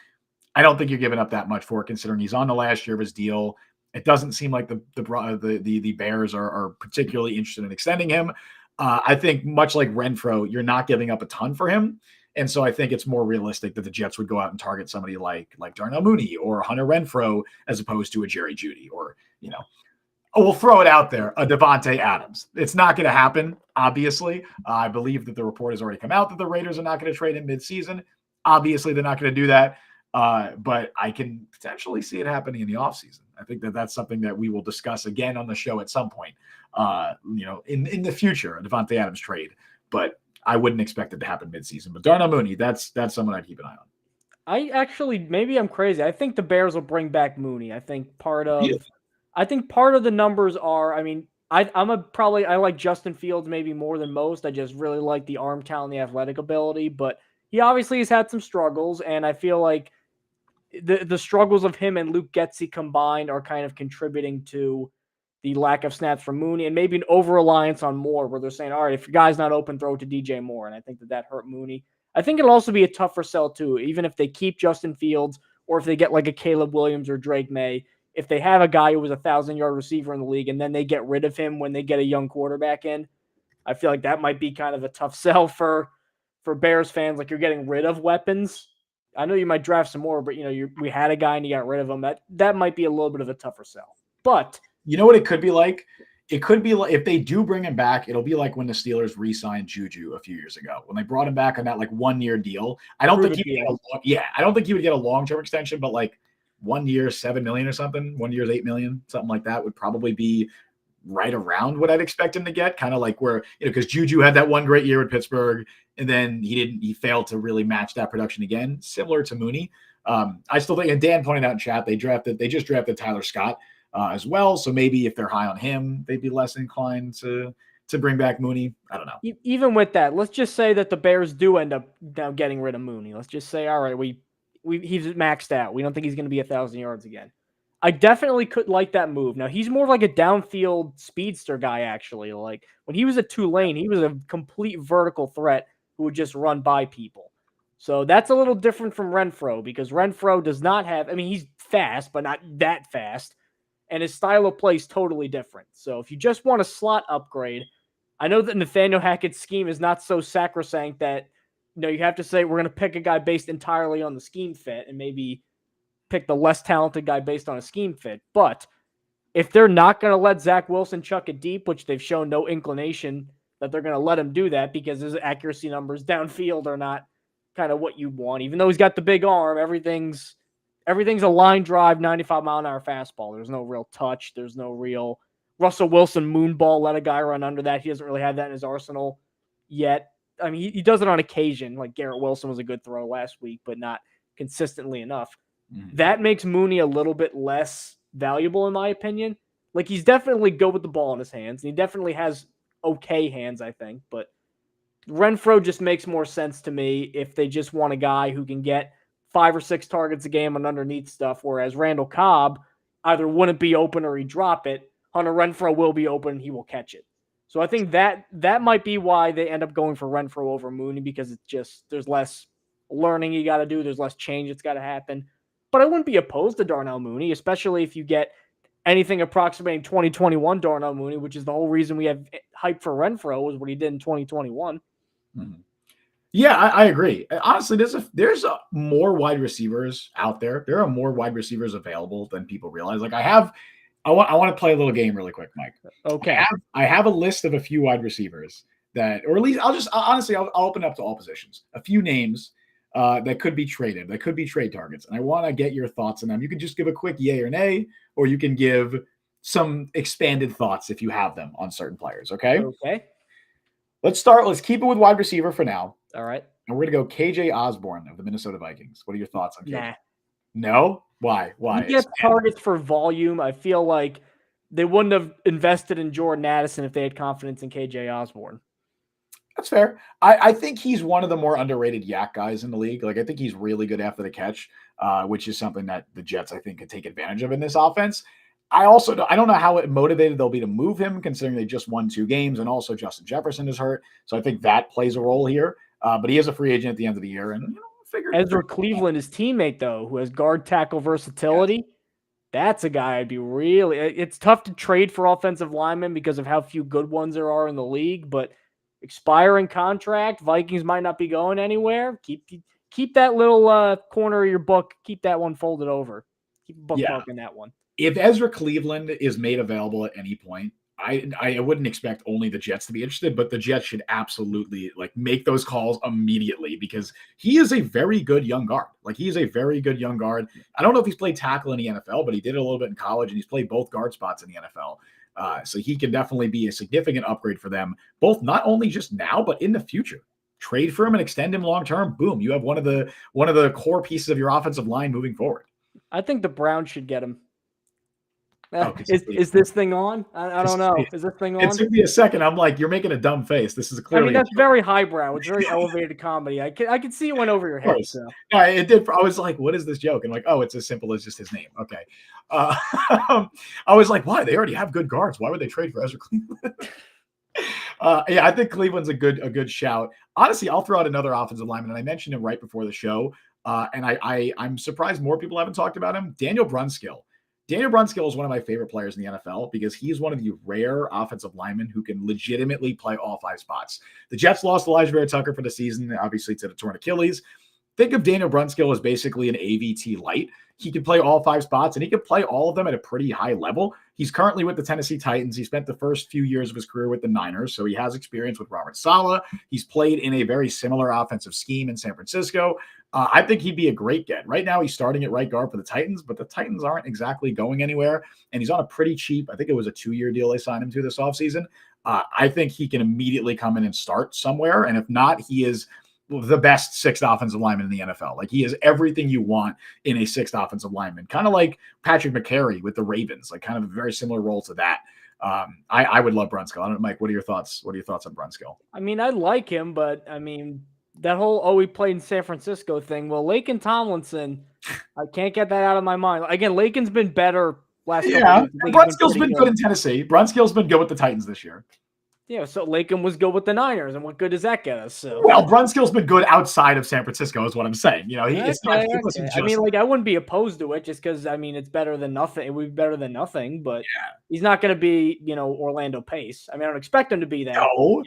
Speaker 1: I don't think you're giving up that much for, considering he's on the last year of his deal. It doesn't seem like the Bears are particularly interested in extending him. I think much like Renfro, you're not giving up a ton for him. And so I think it's more realistic that the Jets would go out and target somebody like Darnell Mooney or Hunter Renfro as opposed to a Jerry Jeudy or, we'll throw it out there, a Devontae Adams. It's not going to happen, obviously. I believe that the report has already come out that the Raiders are not going to trade him midseason. Obviously, they're not going to do that. But I can potentially see it happening in the offseason. I think that that's something that we will discuss again on the show at some point, in the future, a Devontae Adams trade. But I wouldn't expect it to happen midseason. But Darnell Mooney, that's someone I'd keep an eye on.
Speaker 2: I actually, maybe I'm crazy. I think the Bears will bring back Mooney. I think part of the numbers are, I mean, I like Justin Fields maybe more than most. I just really like the arm talent, the athletic ability, but he obviously has had some struggles, and I feel like the struggles of him and Luke Getsy combined are kind of contributing to the lack of snaps from Mooney and maybe an over-reliance on Moore, where they're saying, all right, if your guy's not open, throw it to DJ Moore, and I think that hurt Mooney. I think it'll also be a tougher sell, too, even if they keep Justin Fields or if they get like a Caleb Williams or Drake May. If they have a guy who was a 1,000-yard receiver in the league and then they get rid of him when they get a young quarterback in, I feel like that might be kind of a tough sell for Bears fans. Like, you're getting rid of weapons. I know you might draft some more, but we had a guy and you got rid of him. That might be a little bit of a tougher sell. But
Speaker 1: you know what it could be like? It could be like, if they do bring him back, it'll be like when the Steelers re-signed Juju a few years ago when they brought him back on that like 1-year deal. I don't think he would get a long-term extension, but like 1 year, $7 million or something, 1 year's $8 million, something like that would probably be right around what I'd expect him to get. Kind of like where, because Juju had that one great year with Pittsburgh and then he failed to really match that production again, similar to Mooney. I still think, and Dan pointed out in chat, they just drafted Tyler Scott as well. So maybe if they're high on him, they'd be less inclined to bring back Mooney. I don't know.
Speaker 2: Even with that, let's just say that the Bears do end up now getting rid of Mooney. Let's just say, all right, he's maxed out. We don't think he's going to be 1,000 yards again. I definitely could like that move. Now, he's more like a downfield speedster guy, actually. Like, when he was at Tulane, he was a complete vertical threat who would just run by people. So that's a little different from Renfro, because Renfro does not have, I mean, he's fast, but not that fast. And his style of play is totally different. So if you just want a slot upgrade, I know that Nathaniel Hackett's scheme is not so sacrosanct that, you have to say we're going to pick a guy based entirely on the scheme fit and maybe pick the less talented guy based on a scheme fit. But if they're not going to let Zach Wilson chuck it deep, which they've shown no inclination that they're going to let him do that because his accuracy numbers downfield are not kind of what you want, even though he's got the big arm, everything's a line drive, 95-mile-an-hour fastball. There's no real touch. There's no real Russell Wilson moonball, let a guy run under that. He doesn't really have that in his arsenal yet. I mean, he does it on occasion. Like Garrett Wilson was a good throw last week, but not consistently enough. Mm-hmm. That makes Mooney a little bit less valuable, in my opinion. Like, he's definitely good with the ball in his hands, and he definitely has okay hands, I think. But Renfro just makes more sense to me if they just want a guy who can get 5 or 6 targets a game on underneath stuff, whereas Randall Cobb either wouldn't be open or he'd drop it. Hunter Renfro will be open, he will catch it. So I think that might be why they end up going for Renfro over Mooney, because it's just, there's less learning you got to do. There's less change that's got to happen. But I wouldn't be opposed to Darnell Mooney, especially if you get anything approximating 2021 Darnell Mooney, which is the whole reason we have hype for Renfro, was what he did in 2021. Mm-hmm.
Speaker 1: Yeah, I agree. Honestly, there's more wide receivers out there. There are more wide receivers available than people realize. Like, I want to play a little game really quick, Mike.
Speaker 2: Okay.
Speaker 1: I have a list of a few wide receivers that, or at least I'll open up to all positions. A few names that could be traded, that could be trade targets. And I want to get your thoughts on them. You can just give a quick yay or nay, or you can give some expanded thoughts if you have them on certain players. Okay.
Speaker 2: Okay.
Speaker 1: Let's keep it with wide receiver for now.
Speaker 2: All right.
Speaker 1: And we're going to go KJ Osborne of the Minnesota Vikings. What are your thoughts on KJ?
Speaker 2: Nah.
Speaker 1: No? Why?
Speaker 2: He gets targets for volume. I feel like they wouldn't have invested in Jordan Addison if they had confidence in KJ Osborne.
Speaker 1: That's fair. I think he's one of the more underrated yak guys in the league. Like, I think he's really good after the catch, which is something that the Jets, I think, could take advantage of in this offense. I don't know how motivated they'll be to move him, considering they just won 2 games, and also Justin Jefferson is hurt. So I think that plays a role here. But he is a free agent at the end of the year, and
Speaker 2: Ezra Cleveland, his teammate, though, who has guard tackle versatility, that's a guy I'd be really. It's tough to trade for offensive linemen because of how few good ones there are in the league, but expiring contract, Vikings might not be going anywhere. Keep that little corner of your book. Keep that one folded over. Keep a bookmark in that one.
Speaker 1: If Ezra Cleveland is made available at any point, I wouldn't expect only the Jets to be interested, but the Jets should absolutely make those calls immediately because he is a very good young guard. He's a very good young guard. I don't know if he's played tackle in the NFL, but he did it a little bit in college, and he's played both guard spots in the NFL. So he can definitely be a significant upgrade for them, both not only just now, but in the future. Trade for him and extend him long-term. Boom. You have one of the core pieces of your offensive line moving forward.
Speaker 2: I think the Browns should get him. Is this thing on? I don't know. Is this thing on?
Speaker 1: It took me a second. I'm like, you're making a dumb face. This is clearly.
Speaker 2: I mean, that's very highbrow. It's very elevated comedy. I can see it went over your head. So.
Speaker 1: Yeah, it did. I was like, what is this joke? And it's as simple as just his name. Okay. I was like, why? They already have good guards. Why would they trade for Ezra Cleveland? I think Cleveland's a good shout. Honestly, I'll throw out another offensive lineman, and I mentioned him right before the show. And I'm surprised more people haven't talked about him. Daniel Brunskill. Daniel Brunskill is one of my favorite players in the NFL because he's one of the rare offensive linemen who can legitimately play all 5 spots. The Jets lost Elijah Vera Tucker for the season, obviously to the torn Achilles. Think of Daniel Brunskill as basically an AVT light. He can play all 5 spots, and he can play all of them at a pretty high level. He's currently with the Tennessee Titans. He spent the first few years of his career with the Niners, so he has experience with Robert Saleh. He's played in a very similar offensive scheme in San Francisco. I think he'd be a great get. Right now, he's starting at right guard for the Titans, but the Titans aren't exactly going anywhere, and he's on a pretty cheap, I think it was a 2-year deal they signed him to this offseason. I think he can immediately come in and start somewhere, and if not, he is the best 6th offensive lineman in the NFL. He is everything you want in a 6th offensive lineman, kind of like Patrick McCary with the Ravens, kind of a very similar role to that. I would love Brunskill. I don't know, Mike, what are your thoughts? What are your thoughts on Brunskill?
Speaker 2: I mean, I like him, but I mean, that whole, he played in San Francisco thing. Well, Laken Tomlinson, I can't get that out of my mind. Again, Laken's been better last couple of years.
Speaker 1: Brunskill's been good in Tennessee. Brunskill's been good with the Titans this year.
Speaker 2: Yeah, so Laken was good with the Niners, and what good does that get us? So.
Speaker 1: Well, Brunskill's been good outside of San Francisco, is what I'm saying. It's not.
Speaker 2: I mean, I wouldn't be opposed to it just because, I mean, it's better than nothing. It would be better than nothing, but he's not going to be, Orlando Pace. I mean, I don't expect him to be that.
Speaker 1: No,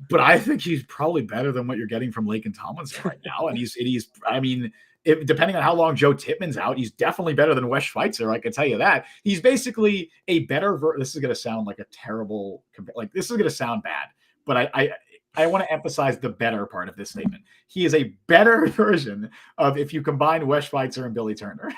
Speaker 1: but I think he's probably better than what you're getting from Laken Tomlinson right now, and he's. I mean. Depending on how long Joe Tippmann's out, he's definitely better than Wes Schweitzer. I can tell you that. He's basically a better this is going to sound like a terrible, this is going to sound bad, but I want to emphasize the better part of this statement. He is a better version of if you combine Wes Schweitzer and Billy Turner.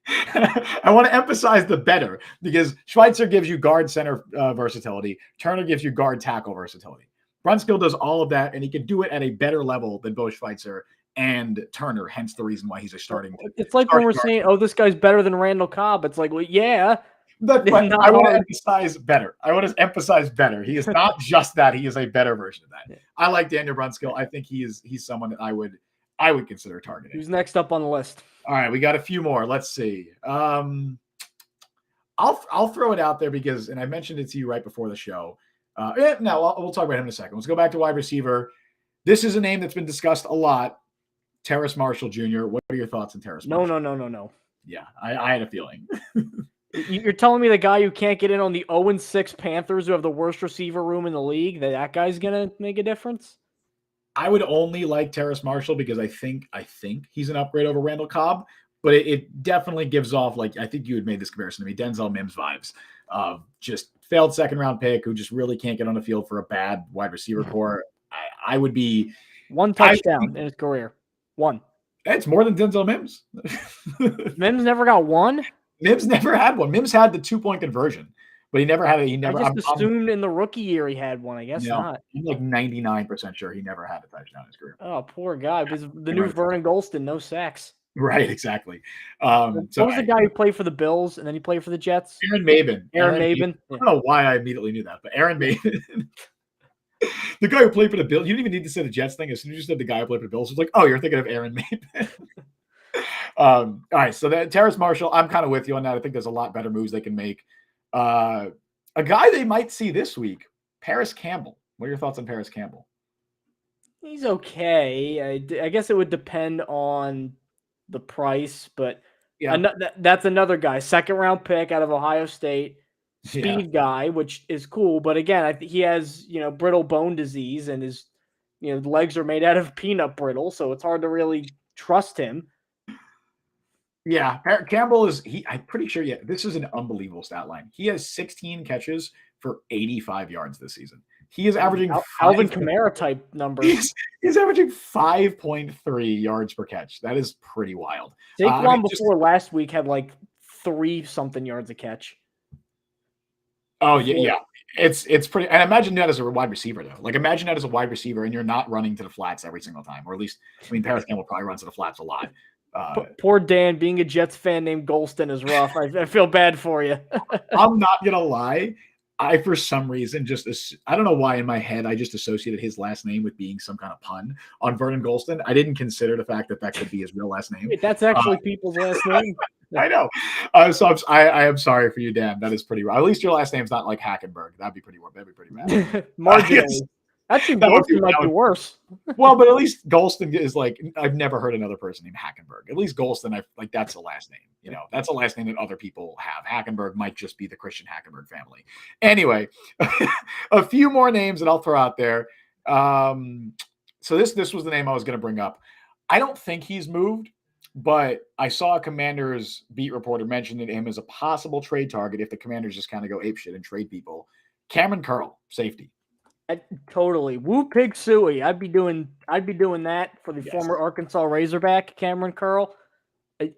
Speaker 1: I want to emphasize the better because Schweitzer gives you guard center versatility. Turner gives you guard tackle versatility. Brunskill does all of that, and he can do it at a better level than both Schweitzer and Turner, hence the reason why he's a starting.
Speaker 2: It's like when we're saying, this guy's better than Randall Cobb. It's like, well, yeah.
Speaker 1: I want to emphasize better. He is not just that. He is a better version of that. I like Daniel Brunskill. I think he's someone that I would consider targeting.
Speaker 2: Who's next up on the list?
Speaker 1: All right, we got a few more. Let's see. I'll throw it out there because, and I mentioned it to you right before the show. We'll talk about him in a second. Let's go back to wide receiver. This is a name that's been discussed a lot. Terrace Marshall Jr. What are your thoughts on Terrace Marshall?
Speaker 2: No.
Speaker 1: Yeah, I had a feeling.
Speaker 2: You're telling me the guy who can't get in on the 0-6 Panthers who have the worst receiver room in the league, that guy's going to make a difference?
Speaker 1: I would only like Terrace Marshall because I think he's an upgrade over Randall Cobb, but it definitely gives off, I think you had made this comparison to me, Denzel Mims vibes of just failed 2nd-round pick who just really can't get on the field for a bad wide receiver core. I would be...
Speaker 2: 1 touchdown in his career. 1.
Speaker 1: It's more than Denzel Mims.
Speaker 2: Mims never got 1?
Speaker 1: Mims never had one. Mims had the 2-point conversion. but he never had it. He
Speaker 2: I
Speaker 1: never.
Speaker 2: just assumed in the rookie year he had one. I guess
Speaker 1: No,
Speaker 2: not.
Speaker 1: I'm like 99% sure he never had a touchdown in his career.
Speaker 2: Oh, poor guy. Because the
Speaker 1: Never
Speaker 2: new
Speaker 1: had a touchdown.
Speaker 2: Vernon Golston, no sacks.
Speaker 1: Right, exactly.
Speaker 2: What
Speaker 1: So
Speaker 2: was the guy who played for the Bills and then he played for the Jets?
Speaker 1: Aaron Maben.
Speaker 2: Aaron Maben.
Speaker 1: I don't know why I immediately knew that, but Aaron Maben, the guy who played for the Bills. You didn't even need to say the Jets thing. As soon as you said the guy who played for the Bills, it was like, oh, you're thinking of Aaron Maben. All right, so that Terrace Marshall, I'm kind of with you on that. I think there's a lot better moves they can make. A guy they might see this week, Paris Campbell. What are your thoughts on Paris Campbell?
Speaker 2: He's okay. I guess it would depend on the price, but
Speaker 1: Yeah,
Speaker 2: that's another guy, second round pick out of Ohio State,
Speaker 1: yeah,
Speaker 2: speed guy, which is cool. But again, I think he has brittle bone disease and his legs are made out of peanut brittle, so it's hard to really trust him.
Speaker 1: yeah. Campbell is he. I'm pretty sure. Yeah, this is an unbelievable stat line. He has 16 catches for 85 yards this season. He is averaging
Speaker 2: Alvin Kamara type numbers.
Speaker 1: He's averaging 5.3 yards per catch. That is pretty wild.
Speaker 2: Saquon before last week had like 3-something yards a catch.
Speaker 1: Oh yeah. It's pretty. And imagine that as a wide receiver though. Like imagine that as a wide receiver, and you're not running to the flats every single time, or at least Paris Campbell probably runs to the flats a lot.
Speaker 2: Poor Dan, being a Jets fan named Golston is rough. I feel bad for you.
Speaker 1: I'm not gonna lie. I, for some reason, I don't know why in my head, I just associated his last name with being some kind of pun on Vernon Golston. I didn't consider the fact that could be his real last name.
Speaker 2: Wait, that's actually people's last name.
Speaker 1: I know. So I am sorry for you, Dan. That is pretty rough. At least your last name's not like Hackenberg. That'd be pretty bad.
Speaker 2: Marginally. Actually, Golston might be worse.
Speaker 1: Well, but at least Golston is like, I've never heard another person named Hackenberg. At least Golston, that's a last name. That's a last name that other people have. Hackenberg might just be the Christian Hackenberg family. Anyway, a few more names that I'll throw out there. So this was the name I was going to bring up. I don't think he's moved, but I saw a Commanders beat reporter mention him as a possible trade target if the Commanders just kind of go apeshit and trade people. Cameron Curl, safety.
Speaker 2: Totally. Woo pig suey. I'd be doing that for the former Arkansas Razorback, Cameron Curl.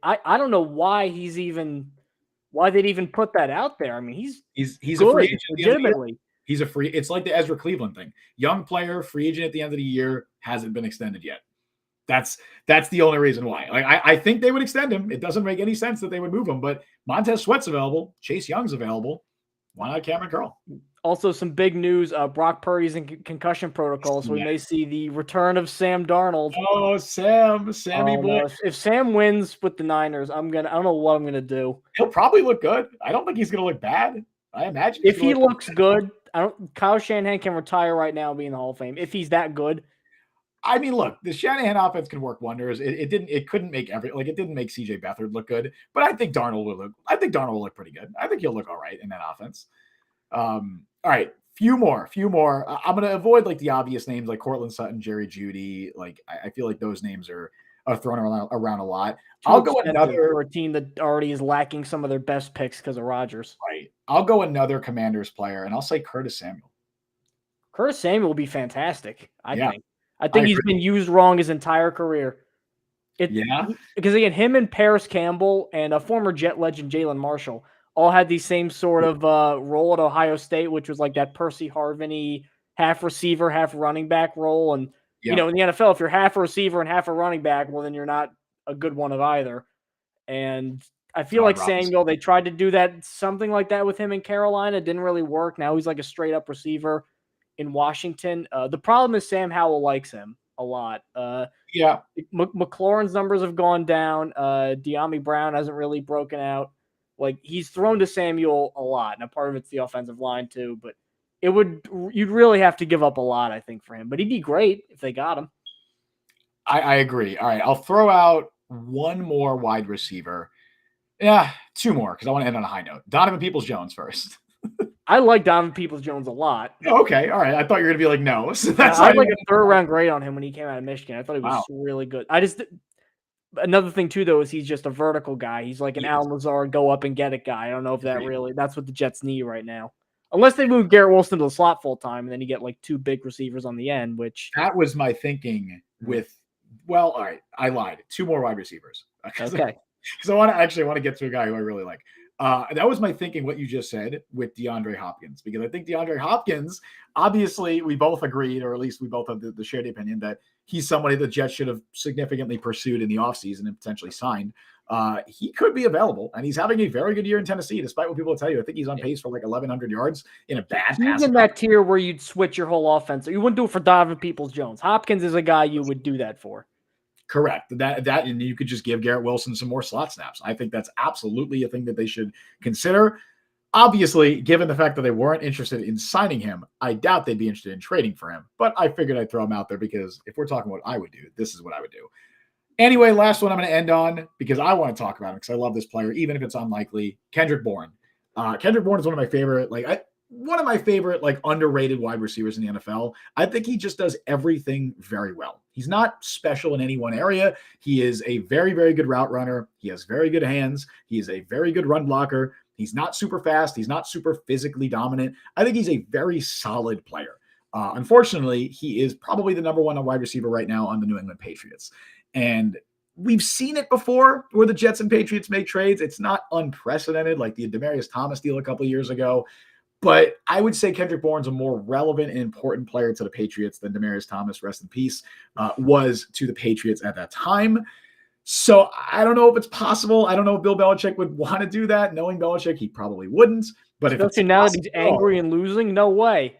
Speaker 2: I don't know why they'd even put that out there. I mean, he's
Speaker 1: good,
Speaker 2: a free agent legitimately.
Speaker 1: He's a free. It's like the Ezra Cleveland thing. Young player, free agent at the end of the year, hasn't been extended yet. That's the only reason why. Like I think they would extend him. It doesn't make any sense that they would move him, but Montez Sweat's available. Chase Young's available. Why not Cameron Curl?
Speaker 2: Also, some big news: Brock Purdy's in concussion protocol, so we may see the return of Sam Darnold.
Speaker 1: Oh, Sammy boy!
Speaker 2: No. If Sam wins with the Niners, I don't know what I'm gonna do.
Speaker 1: He'll probably look good. I don't think he's gonna look bad. I imagine
Speaker 2: if he looks good, Kyle Shanahan can retire right now and be in the Hall of Fame if he's that good.
Speaker 1: I mean, look, the Shanahan offense can work wonders. It couldn't make it didn't make CJ Beathard look good, but I think Darnold will look pretty good. I think he'll look all right in that offense. All right, few more. I'm going to avoid like the obvious names like Cortland Sutton, Jerry Jeudy. Like I feel like those names are thrown around a lot. I'll go another
Speaker 2: for a team that already is lacking some of their best picks because of Rodgers.
Speaker 1: Right. I'll go another Commanders player, and I'll say Curtis Samuel.
Speaker 2: Curtis Samuel will be fantastic. I think he's been used wrong his entire career. Because again, him and Paris Campbell and a former Jet legend Jalen Marshall all had the same sort of role at Ohio State, which was like that Percy Harvin-y half receiver, half running back role. And in the NFL, if you're half a receiver and half a running back, well, then you're not a good one of either. And I feel like Samuel, they tried to do something like that with him in Carolina. It didn't really work. Now he's like a straight up receiver in Washington. The problem is Sam Howell likes him a lot. McLaurin's numbers have gone down. De'Ami Brown hasn't really broken out. Like he's thrown to Samuel a lot. Now part of it's the offensive line too, but you'd really have to give up a lot, I think, for him. But he'd be great if they got him.
Speaker 1: I agree. All right, I'll throw out one more wide receiver. Yeah, two more because I want to end on a high note. Donovan Peoples-Jones first.
Speaker 2: I like Donovan Peoples-Jones a lot.
Speaker 1: Okay, all right. I thought you were gonna be like, no. So
Speaker 2: I had like a third round grade on him when he came out of Michigan. I thought he was really good. Another thing too, though, is he's just a vertical guy. He's like an Alan Lazard, go up and get it guy. I don't know if that's what the Jets need right now. Unless they move Garrett Wilson to the slot full time, and then you get like two big receivers on the end. Which
Speaker 1: that was my thinking with. Well, all right, I lied. Two more wide receivers.
Speaker 2: Okay.
Speaker 1: Because I want to get to a guy who I really like. That was my thinking, what you just said with DeAndre Hopkins, because I think DeAndre Hopkins, obviously, we both agreed, or at least we both have the shared opinion that he's somebody the Jets should have significantly pursued in the offseason and potentially signed. He could be available, and he's having a very good year in Tennessee, despite what people tell you. I think he's on pace for like 1,100 yards in a bad
Speaker 2: He's
Speaker 1: passing
Speaker 2: in that tier where you'd switch your whole offense. You wouldn't do it for Donovan Peoples-Jones. Hopkins is a guy you would do that for.
Speaker 1: Correct. That and you could just give Garrett Wilson some more slot snaps. I think that's absolutely a thing that they should consider. Obviously, given the fact that they weren't interested in signing him, I doubt they'd be interested in trading for him. But I figured I'd throw him out there because if we're talking what I would do, this is what I would do. Anyway, last one I'm going to end on because I want to talk about him because I love this player, even if it's unlikely. Kendrick Bourne. Kendrick Bourne is one of my favorite, underrated wide receivers in the NFL. I think he just does everything very well. He's not special in any one area. He is a very, very good route runner. He has very good hands. He is a very good run blocker. He's not super fast. He's not super physically dominant. I think he's a very solid player. Unfortunately, he is probably the number one wide receiver right now on the New England Patriots. And we've seen it before where the Jets and Patriots make trades. It's not unprecedented like the Demaryius Thomas deal a couple of years ago. But I would say Kendrick Bourne's a more relevant and important player to the Patriots than Demaryius Thomas, rest in peace, was to the Patriots at that time. So I don't know if it's possible. I don't know if Bill Belichick would want to do that. Knowing Belichick, he probably wouldn't. But
Speaker 2: especially now that he's angry and losing, no way.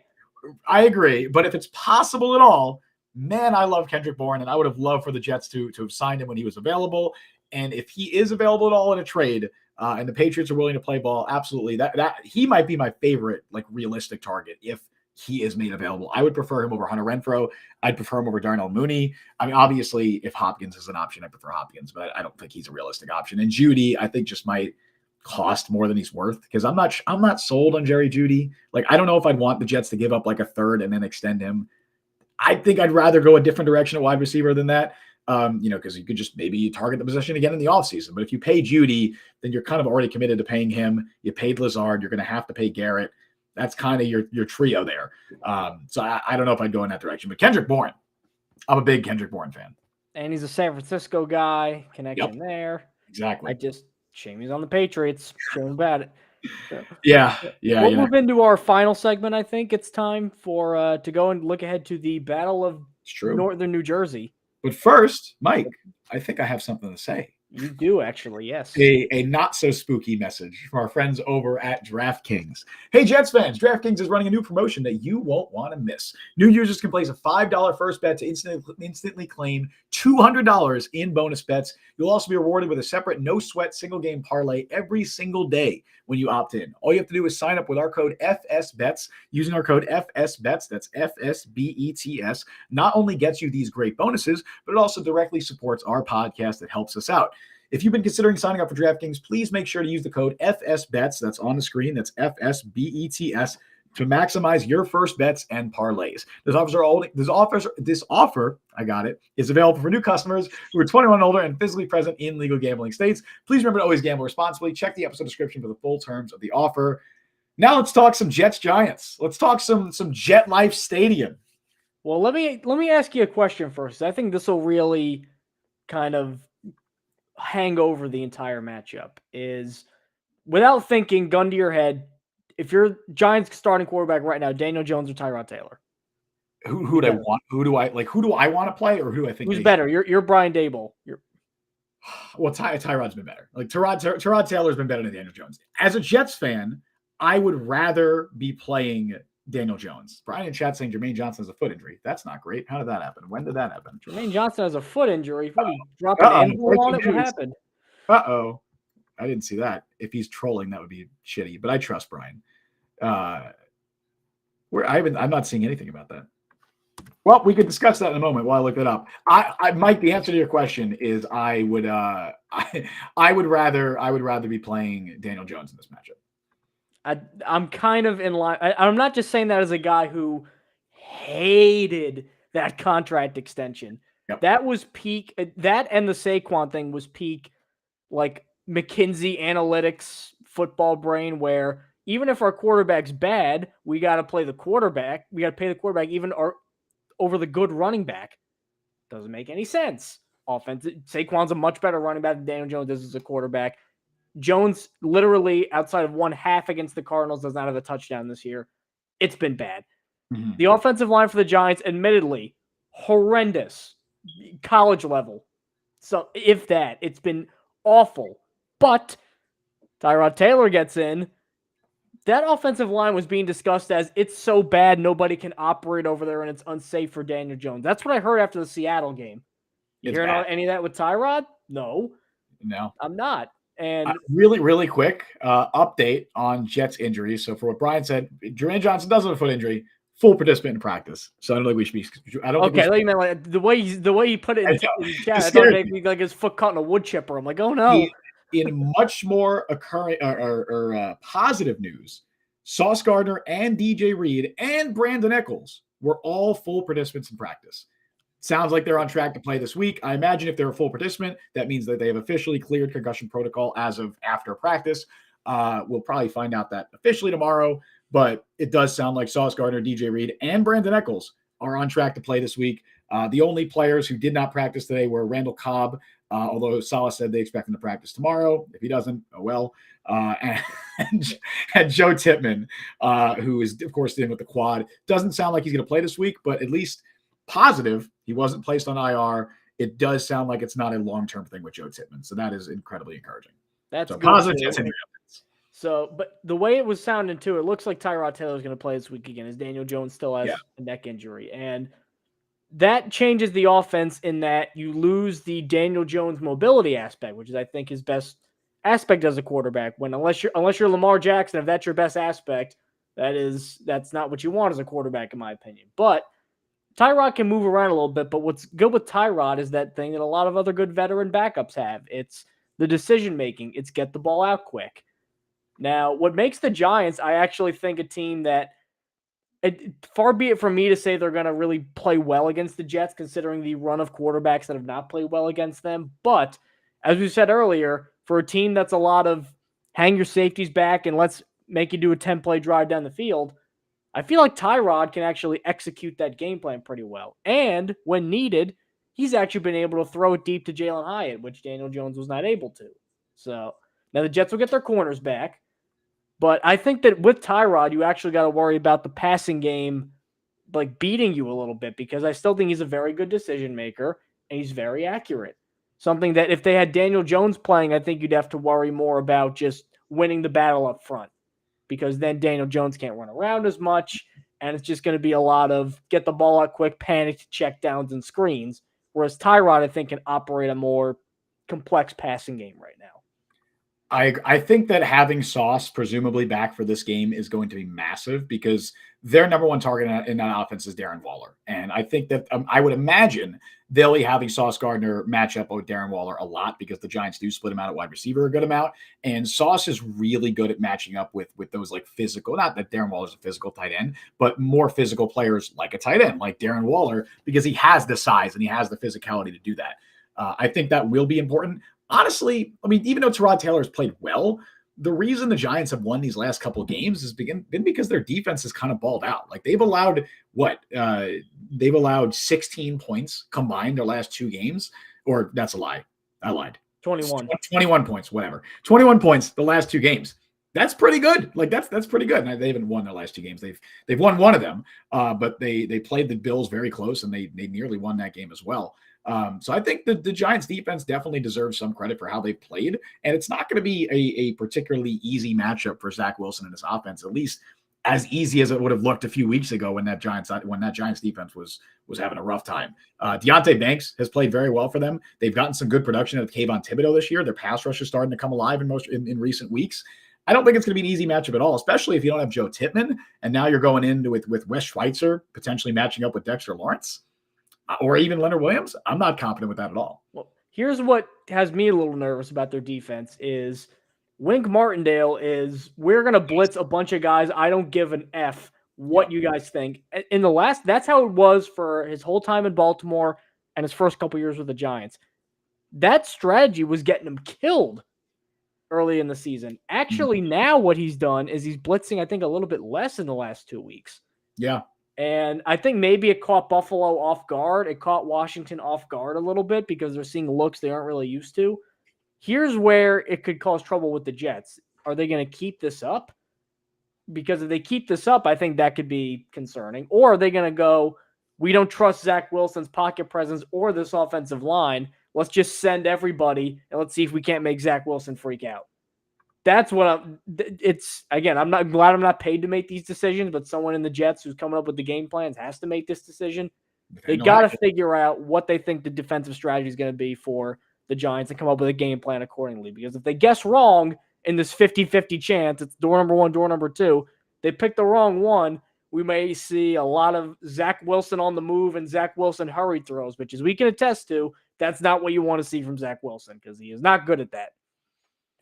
Speaker 1: I agree. But if it's possible at all, man, I love Kendrick Bourne, and I would have loved for the Jets to have signed him when he was available. And if he is available at all in a trade, and the Patriots are willing to play ball, absolutely. That he might be my favorite, realistic target if he is made available. I would prefer him over Hunter Renfro. I'd prefer him over Darnell Mooney. I mean, obviously, if Hopkins is an option, I prefer Hopkins, but I don't think he's a realistic option. And Jeudy, I think, just might cost more than he's worth because I'm not sold on Jerry Jeudy. I don't know if I'd want the Jets to give up a third and then extend him. I think I'd rather go a different direction at wide receiver than that. Because you could just maybe target the position again in the offseason. But if you pay Jeudy, then you're kind of already committed to paying him. You paid Lazard. You're going to have to pay Garrett. That's kind of your trio there. So I don't know if I'd go in that direction. But Kendrick Bourne, I'm a big Kendrick Bourne fan.
Speaker 2: And he's a San Francisco guy. Connection there.
Speaker 1: Exactly.
Speaker 2: Shame he's on the Patriots. Shame about it. So,
Speaker 1: yeah.
Speaker 2: We'll move into our final segment. I think it's time for to go and look ahead to the Battle of Northern New Jersey.
Speaker 1: But first, Mike, I think I have something to say.
Speaker 2: You do, actually, yes.
Speaker 1: A not-so-spooky message from our friends over at DraftKings. Hey, Jets fans, DraftKings is running a new promotion that you won't want to miss. New users can place a $5 first bet to instantly claim $200 in bonus bets. You'll also be rewarded with a separate no-sweat single-game parlay every single day when you opt in. All you have to do is sign up with our code FSBETS. Using our code FSBETS, that's FSBETS, not only gets you these great bonuses, but it also directly supports our podcast that helps us out. If you've been considering signing up for DraftKings, please make sure to use the code FSBETS, that's on the screen, that's FSBETS, to maximize your first bets and parlays. This offer, I got it, is available for new customers who are 21 and older and physically present in legal gambling states. Please remember to always gamble responsibly. Check the episode description for the full terms of the offer. Now let's talk some Jets Giants. Let's talk some Jet Life Stadium.
Speaker 2: Well, let me ask you a question first. I think this will really kind of hang over the entire matchup. Is without thinking, gun to your head, if you're Giants starting quarterback right now, Daniel Jones or Tyrod Taylor?
Speaker 1: Who do I want? Who do I want to play, or who I think
Speaker 2: who's better? You're Brian Dable.
Speaker 1: Well, Tyrod's been better. Tyrod Taylor's been better than Daniel Jones. As a Jets fan, I would rather be playing Daniel Jones. Brian in chat saying Jermaine Johnson has a foot injury. That's not great. How did that happen? When did that happen?
Speaker 2: Jermaine Johnson has a foot injury. What, he dropped an anvil on it? What happened?
Speaker 1: Uh-oh. I didn't see that. If he's trolling, that would be shitty. But I trust Brian. I'm not seeing anything about that. Well, we could discuss that in a moment while I look it up. Mike, the answer to your question is I would rather be playing Daniel Jones in this matchup.
Speaker 2: I'm kind of in line. I'm not just saying that as a guy who hated that contract extension.
Speaker 1: Yep.
Speaker 2: That was peak. That and the Saquon thing was peak, McKinsey analytics football brain, where even if our quarterback's bad, we got to play the quarterback. We got to pay the quarterback even over the good running back. Doesn't make any sense. Saquon's a much better running back than Daniel Jones is as a quarterback. Jones, literally outside of 1/2 against the Cardinals, does not have a touchdown this year. It's been bad.
Speaker 1: Mm-hmm.
Speaker 2: The offensive line for the Giants, admittedly, horrendous, college level. So if that, it's been awful. But Tyrod Taylor gets in. That offensive line was being discussed as it's so bad nobody can operate over there and it's unsafe for Daniel Jones. That's what I heard after the Seattle game. You hearing any of that with Tyrod? No.
Speaker 1: No.
Speaker 2: I'm not. And
Speaker 1: really, really quick update on Jets injuries. So for what Brian said, Jermaine Johnson does have a foot injury, full participant in practice. So I don't think we should be. I don't.
Speaker 2: Okay,
Speaker 1: think we
Speaker 2: you meant like the way he put it in chat. I thought it made like his foot caught in a wood chipper. I'm like, oh no.
Speaker 1: In much more positive news, Sauce Gardner and DJ Reed and Brandon Echols were all full participants in practice. Sounds like they're on track to play this week. I imagine if they're a full participant, that means that they have officially cleared concussion protocol as of after practice. We'll probably find out that officially tomorrow, but it does sound like Sauce Gardner, DJ Reed, and Brandon Echols are on track to play this week. The only players who did not practice today were Randall Cobb, although Salah said they expect him to practice tomorrow. If he doesn't, oh well. And Joe Tippmann, who is, of course, in with the quad. Doesn't sound like he's going to play this week, but at least positive he wasn't placed on IR. It does sound like it's not a long-term thing with Joe Tippmann. So that is incredibly encouraging.
Speaker 2: That's
Speaker 1: so positive.
Speaker 2: So, but the way it was sounding too, it looks like Tyrod Taylor is going to play this week again, as Daniel Jones still has a neck injury. And that changes the offense in that you lose the Daniel Jones mobility aspect, which is, I think, his best aspect as a quarterback. When unless you're Lamar Jackson, if that's your best aspect, that's not what you want as a quarterback, in my opinion. But Tyrod can move around a little bit, but what's good with Tyrod is that thing that a lot of other good veteran backups have. It's the decision-making. It's get the ball out quick. Now, what makes the Giants, I actually think, a team that, far be it from me to say they're going to really play well against the Jets, considering the run of quarterbacks that have not played well against them. But, as we said earlier, for a team that's a lot of hang your safeties back and let's make you do a 10-play drive down the field, I feel like Tyrod can actually execute that game plan pretty well. And when needed, he's actually been able to throw it deep to Jalen Hyatt, which Daniel Jones was not able to. So now the Jets will get their corners back. But I think that with Tyrod, you actually got to worry about the passing game like beating you a little bit, because I still think he's a very good decision maker and he's very accurate. Something that if they had Daniel Jones playing, I think you'd have to worry more about just winning the battle up front, because then Daniel Jones can't run around as much, and it's just going to be a lot of get the ball out quick, panic, check downs, and screens. Whereas Tyrod, I think, can operate a more complex passing game right now.
Speaker 1: I think that having Sauce presumably back for this game is going to be massive, because their number one target in that offense is Darren Waller. And I think that I would imagine they'll be having Sauce Gardner match up with Darren Waller a lot, because the Giants do split him out at wide receiver a good amount. And Sauce is really good at matching up with those like physical, not that Darren Waller is a physical tight end, but more physical players like a tight end, like Darren Waller, because he has the size and he has the physicality to do that. I think that will be important. Honestly, I mean, even though Tyrod Taylor has played well, the reason the Giants have won these last couple of games has been because their defense has kind of balled out. Like they've allowed they've allowed 16 points combined their last two games, or that's a lie. I lied. 21 points, whatever. 21 points the last two games. That's pretty good. Like that's pretty good. And they haven't won their last two games. They've won one of them, but they played the Bills very close, and they nearly won that game as well. So I think the Giants defense definitely deserves some credit for how they played. And it's not going to be a particularly easy matchup for Zach Wilson and his offense, at least as easy as it would have looked a few weeks ago when that Giants defense was having a rough time. Deonte Banks has played very well for them. They've gotten some good production out of Kayvon Thibodeau this year. Their pass rush is starting to come alive in recent weeks. I don't think it's going to be an easy matchup at all, especially if you don't have Joe Tippmann. And now you're going in with Wes Schweitzer potentially matching up with Dexter Lawrence. Or even Leonard Williams. I'm not confident with that at all.
Speaker 2: Well, here's what has me a little nervous about their defense is Wink Martindale is, we're going to blitz a bunch of guys. I don't give an F what you guys think. In the last, that's how it was for his whole time in Baltimore and his first couple years with the Giants. That strategy was getting him killed early in the season. Actually, now what he's done is he's blitzing, I think, a little bit less in the last 2 weeks.
Speaker 1: Yeah.
Speaker 2: And I think maybe it caught Buffalo off guard. It caught Washington off guard a little bit because they're seeing looks they aren't really used to. Here's where it could cause trouble with the Jets. Are they going to keep this up? Because if they keep this up, I think that could be concerning. Or are they going to go, we don't trust Zach Wilson's pocket presence or this offensive line. Let's just send everybody and let's see if we can't make Zach Wilson freak out. That's what I'm not glad I'm not paid to make these decisions, but someone in the Jets who's coming up with the game plans has to make this decision. They got to figure out what they think the defensive strategy is going to be for the Giants and come up with a game plan accordingly. Because if they guess wrong in this 50-50 chance, it's door number one, door number two, they pick the wrong one, we may see a lot of Zach Wilson on the move and Zach Wilson hurry throws, which as we can attest to, that's not what you want to see from Zach Wilson because he is not good at that.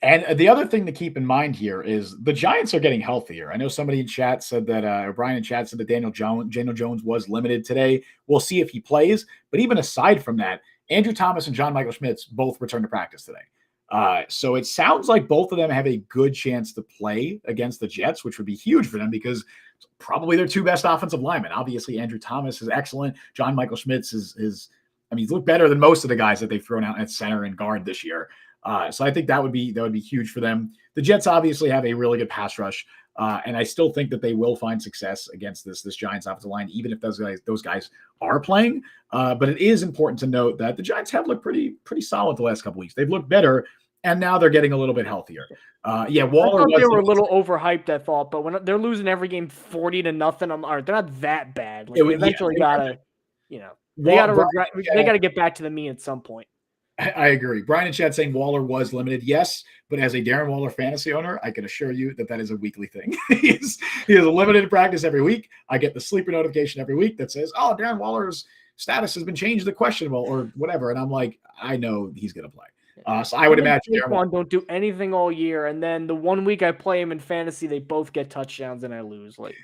Speaker 1: And the other thing to keep in mind here is the Giants are getting healthier. I know somebody in chat said that, Brian in chat said that Daniel Jones was limited today. We'll see if he plays. But even aside from that, Andrew Thomas and John Michael Schmitz both returned to practice today. So it sounds like both of them have a good chance to play against the Jets, which would be huge for them because probably their two best offensive linemen. Obviously, Andrew Thomas is excellent. John Michael Schmitz is he's looked better than most of the guys that they've thrown out at center and guard this year. So I think that would be huge for them. The Jets obviously have a really good pass rush, and I still think that they will find success against this Giants offensive line, even if those guys are playing. But it is important to note that the Giants have looked pretty solid the last couple weeks. They've looked better, and now they're getting a little bit healthier. Waller.
Speaker 2: They were a little overhyped, I thought, but when they're losing every game 40-0, they're not that bad. Like, they eventually gotta, they gotta get back to the mean at some point.
Speaker 1: I agree. Brian in chat saying Waller was limited. Yes, but as a Darren Waller fantasy owner, I can assure you that is a weekly thing. He is limited in practice every week. I get the sleeper notification every week that says, "Oh, Darren Waller's status has been changed to questionable," or whatever, and I'm like, I know he's going to play. So I would imagine
Speaker 2: Darren don't do anything all year, and then the 1 week I play him in fantasy, they both get touchdowns and I lose. Like,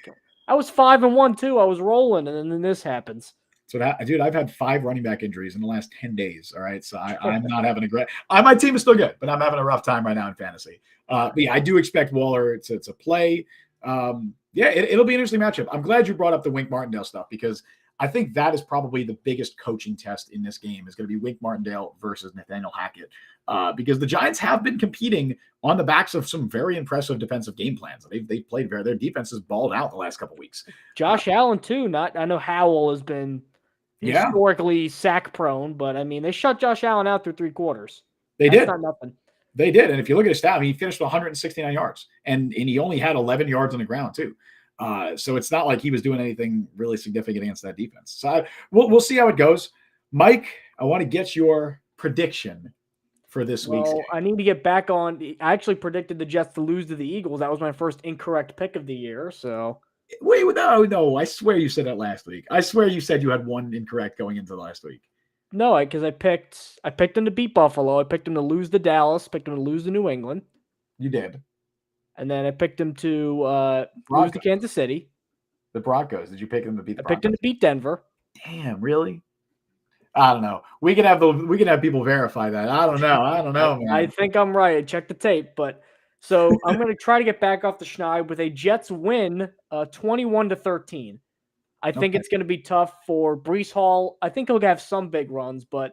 Speaker 2: I was 5-1 too. I was rolling, and then this happens.
Speaker 1: So dude, I've had 5 running back injuries in the last 10 days. All right. So I'm not having a great, my team is still good, but I'm having a rough time right now in fantasy. But yeah, I do expect Waller to play. It'll be an interesting matchup. I'm glad you brought up the Wink Martindale stuff because I think that is probably the biggest coaching test in this game is going to be Wink Martindale versus Nathaniel Hackett. Because the Giants have been competing on the backs of some very impressive defensive game plans. They've played their defense has balled out the last couple weeks.
Speaker 2: Josh Allen too. I know Howell has been historically sack prone, but I mean, they shut Josh Allen out through 3 quarters.
Speaker 1: They did.
Speaker 2: Not nothing.
Speaker 1: They did. And if you look at his stat, he finished with 169 yards and he only had 11 yards on the ground too. So it's not like he was doing anything really significant against that defense. So we'll see how it goes. Mike, I want to get your prediction for this week's game.
Speaker 2: I need to get back on. I actually predicted the Jets to lose to the Eagles. That was my first incorrect pick of the year. So
Speaker 1: wait, no. I swear you said that last week. I swear you said you had one incorrect going into the last week.
Speaker 2: No, because I picked them to beat Buffalo. I picked them to lose to Dallas. Picked them to lose to New England.
Speaker 1: You did.
Speaker 2: And then I picked them to lose to Kansas City.
Speaker 1: The Broncos. Did you pick them to beat the Broncos?
Speaker 2: I picked them to beat Denver.
Speaker 1: Damn, really? I don't know. We can have people verify that. I don't know, man.
Speaker 2: I think I'm right. Check the tape, but so I'm going to try to get back off the schneid with a Jets win, 21-13. I think it's going to be tough for Breece Hall. I think he'll have some big runs, but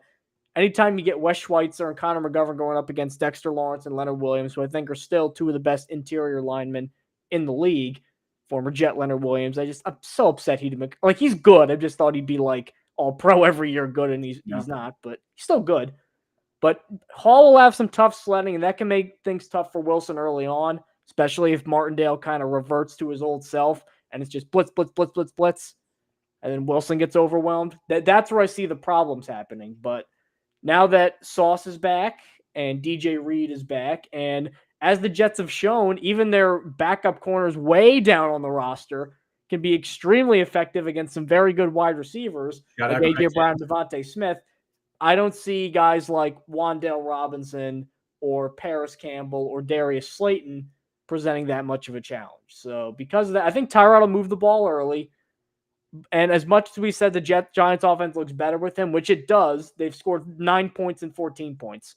Speaker 2: anytime you get Wes Schweitzer and Connor McGovern going up against Dexter Lawrence and Leonard Williams, who I think are still 2 of the best interior linemen in the league, former Jet Leonard Williams, I'm so upset he's good. I just thought he'd be like all pro every year good, and he's not, but he's still good. But Hall will have some tough sledding, and that can make things tough for Wilson early on, especially if Martindale kind of reverts to his old self, and it's just blitz, blitz, blitz, blitz, blitz, and then Wilson gets overwhelmed. That's where I see the problems happening. But now that Sauce is back and DJ Reed is back, and as the Jets have shown, even their backup corners way down on the roster can be extremely effective against some very good wide receivers, like A.J. Brown, Devontae Smith. I don't see guys like Wan'Dale Robinson or Paris Campbell or Darius Slayton presenting that much of a challenge. So because of that, I think Tyrod will move the ball early. And as much as we said the Giants offense looks better with him, which it does, they've scored 9 points and 14 points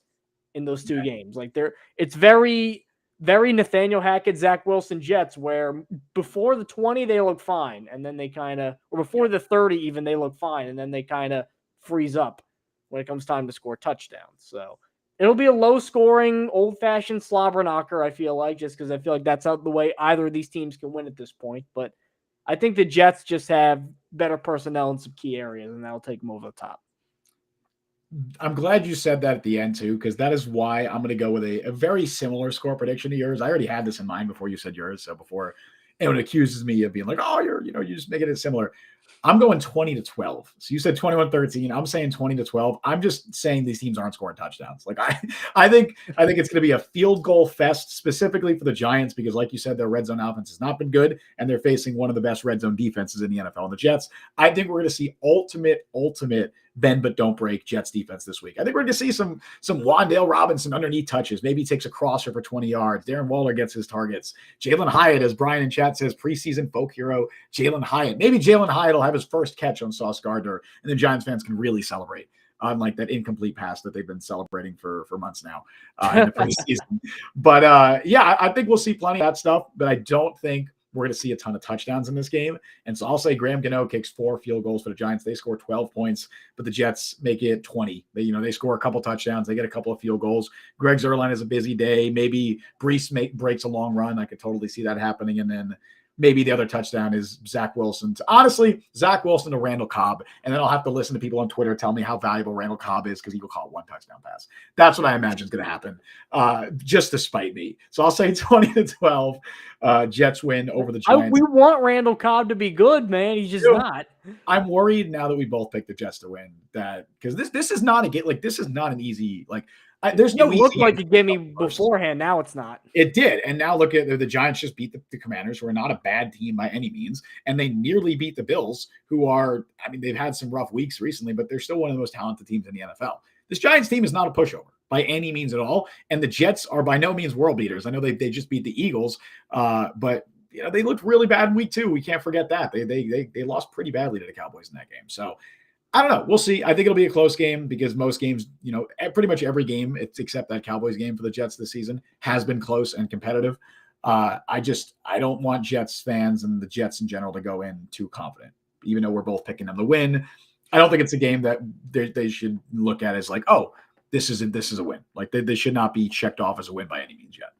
Speaker 2: in those 2 games. Like it's very, very Nathaniel Hackett, Zach Wilson Jets, where before the 20 they look fine, and then they or before the 30 even they look fine, and then they kind of freeze up when it comes time to score touchdowns. So It'll be a low-scoring, old-fashioned slobber knocker, I feel like, just because I feel like that's out the way either of these teams can win at this point. But I think the Jets just have better personnel in some key areas, and that'll take them over the top.
Speaker 1: I'm glad you said that at the end, too, because that is why I'm going to go with a very similar score prediction to yours. I already had this in mind before you said yours. So before anyone accuses me of being like, oh, you're just making it similar. I'm going 20-12. So you said 21-13. I'm saying 20-12. I'm just saying these teams aren't scoring touchdowns. Like I think it's going to be a field goal fest specifically for the Giants because, like you said, their red zone offense has not been good, and they're facing one of the best red zone defenses in the NFL. And the Jets, I think we're going to see ultimate bend but don't break Jets defense this week. I think we're going to see some Wan'Dale Robinson underneath touches. Maybe he takes a crosser for 20 yards. Darren Waller gets his targets. Jalen Hyatt, as Brian in chat says, preseason folk hero Jalen Hyatt. Maybe Jalen Hyatt will have his first catch on Sauce Gardner, and the Giants fans can really celebrate. Unlike that incomplete pass that they've been celebrating for months now in the preseason. But I think we'll see plenty of that stuff, but I don't think we're going to see a ton of touchdowns in this game. And so I'll say Graham Gano kicks 4 field goals for the Giants. They score 12 points, but the Jets make it 20. They score a couple touchdowns. They get a couple of field goals. Greg Zuerlein has a busy day. Maybe Brees breaks a long run. I could totally see that happening. And then maybe the other touchdown is Zach Wilson. Honestly, Zach Wilson to Randall Cobb. And then I'll have to listen to people on Twitter tell me how valuable Randall Cobb is because he will call 1 touchdown pass. That's what I imagine is going to happen, just to spite me. So I'll say 20-12. Jets win over the Giants.
Speaker 2: We want Randall Cobb to be good, man. He's just not.
Speaker 1: I'm worried now that we both picked the Jets to win that because this is not a game. Like, this is not an easy, like, there's no.
Speaker 2: It looked like a gimme beforehand. Now it's not.
Speaker 1: It did, and now look at the Giants just beat the Commanders, who are not a bad team by any means, and they nearly beat the Bills, who are. I mean, they've had some rough weeks recently, but they're still one of the most talented teams in the NFL. This Giants team is not a pushover by any means at all, and the Jets are by no means world beaters. I know they just beat the Eagles, but they looked really bad in week 2. We can't forget that they lost pretty badly to the Cowboys in that game. So. I don't know. We'll see. I think it'll be a close game because most games, pretty much every game, except that Cowboys game for the Jets this season, has been close and competitive. I don't want Jets fans and the Jets in general to go in too confident, even though we're both picking them to win. I don't think it's a game that they should look at as like, oh, this is a win. Like they should not be checked off as a win by any means yet.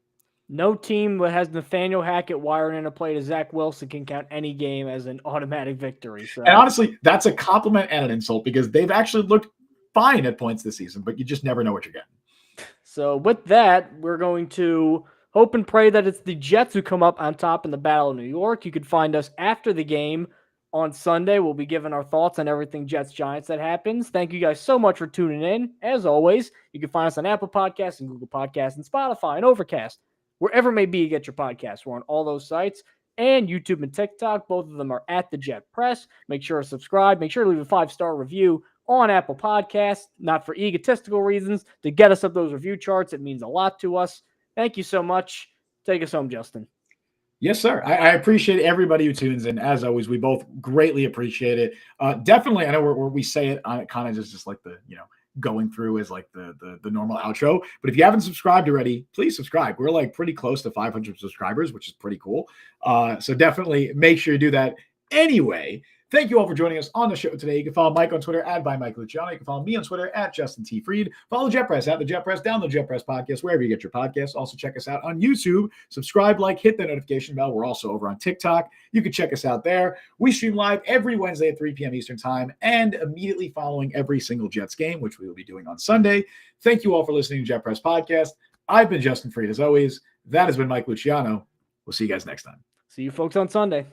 Speaker 2: No team that has Nathaniel Hackett wiring in a play to Zach Wilson can count any game as an automatic victory. So.
Speaker 1: And honestly, that's a compliment and an insult because they've actually looked fine at points this season, but you just never know what you're getting.
Speaker 2: So with that, we're going to hope and pray that it's the Jets who come up on top in the Battle of New York. You can find us after the game on Sunday. We'll be giving our thoughts on everything Jets-Giants that happens. Thank you guys so much for tuning in. As always, you can find us on Apple Podcasts and Google Podcasts and Spotify and Overcast. Wherever it may be you get your podcast, we're on all those sites and YouTube and TikTok. Both of them are at the Jet Press. Make sure to subscribe. Make sure to leave a 5-star review on Apple Podcasts, not for egotistical reasons, to get us up those review charts. It means a lot to us. Thank you so much. Take us home, Justin.
Speaker 1: Yes, sir. I appreciate everybody who tunes in. As always, we both greatly appreciate it. Definitely, I know we say it on it kind of just like the, going through as like the normal outro. But if you haven't subscribed already, please subscribe. We're like pretty close to 500 subscribers, which is pretty cool. So definitely make sure you do that. Anyway, thank you all for joining us on the show today. You can follow Mike on Twitter at by Mike Luciano. You can follow me on Twitter at Justin T. Fried. Follow Jet Press at the Jet Press. Download Jet Press podcast wherever you get your podcasts. Also check us out on YouTube. Subscribe, hit the notification bell. We're also over on TikTok. You can check us out there. We stream live every Wednesday at 3 p.m. Eastern time and immediately following every single Jets game, which we will be doing on Sunday. Thank you all for listening to Jet Press Podcast. I've been Justin Fried as always. That has been Mike Luciano. We'll see you guys next time.
Speaker 2: See you folks on Sunday.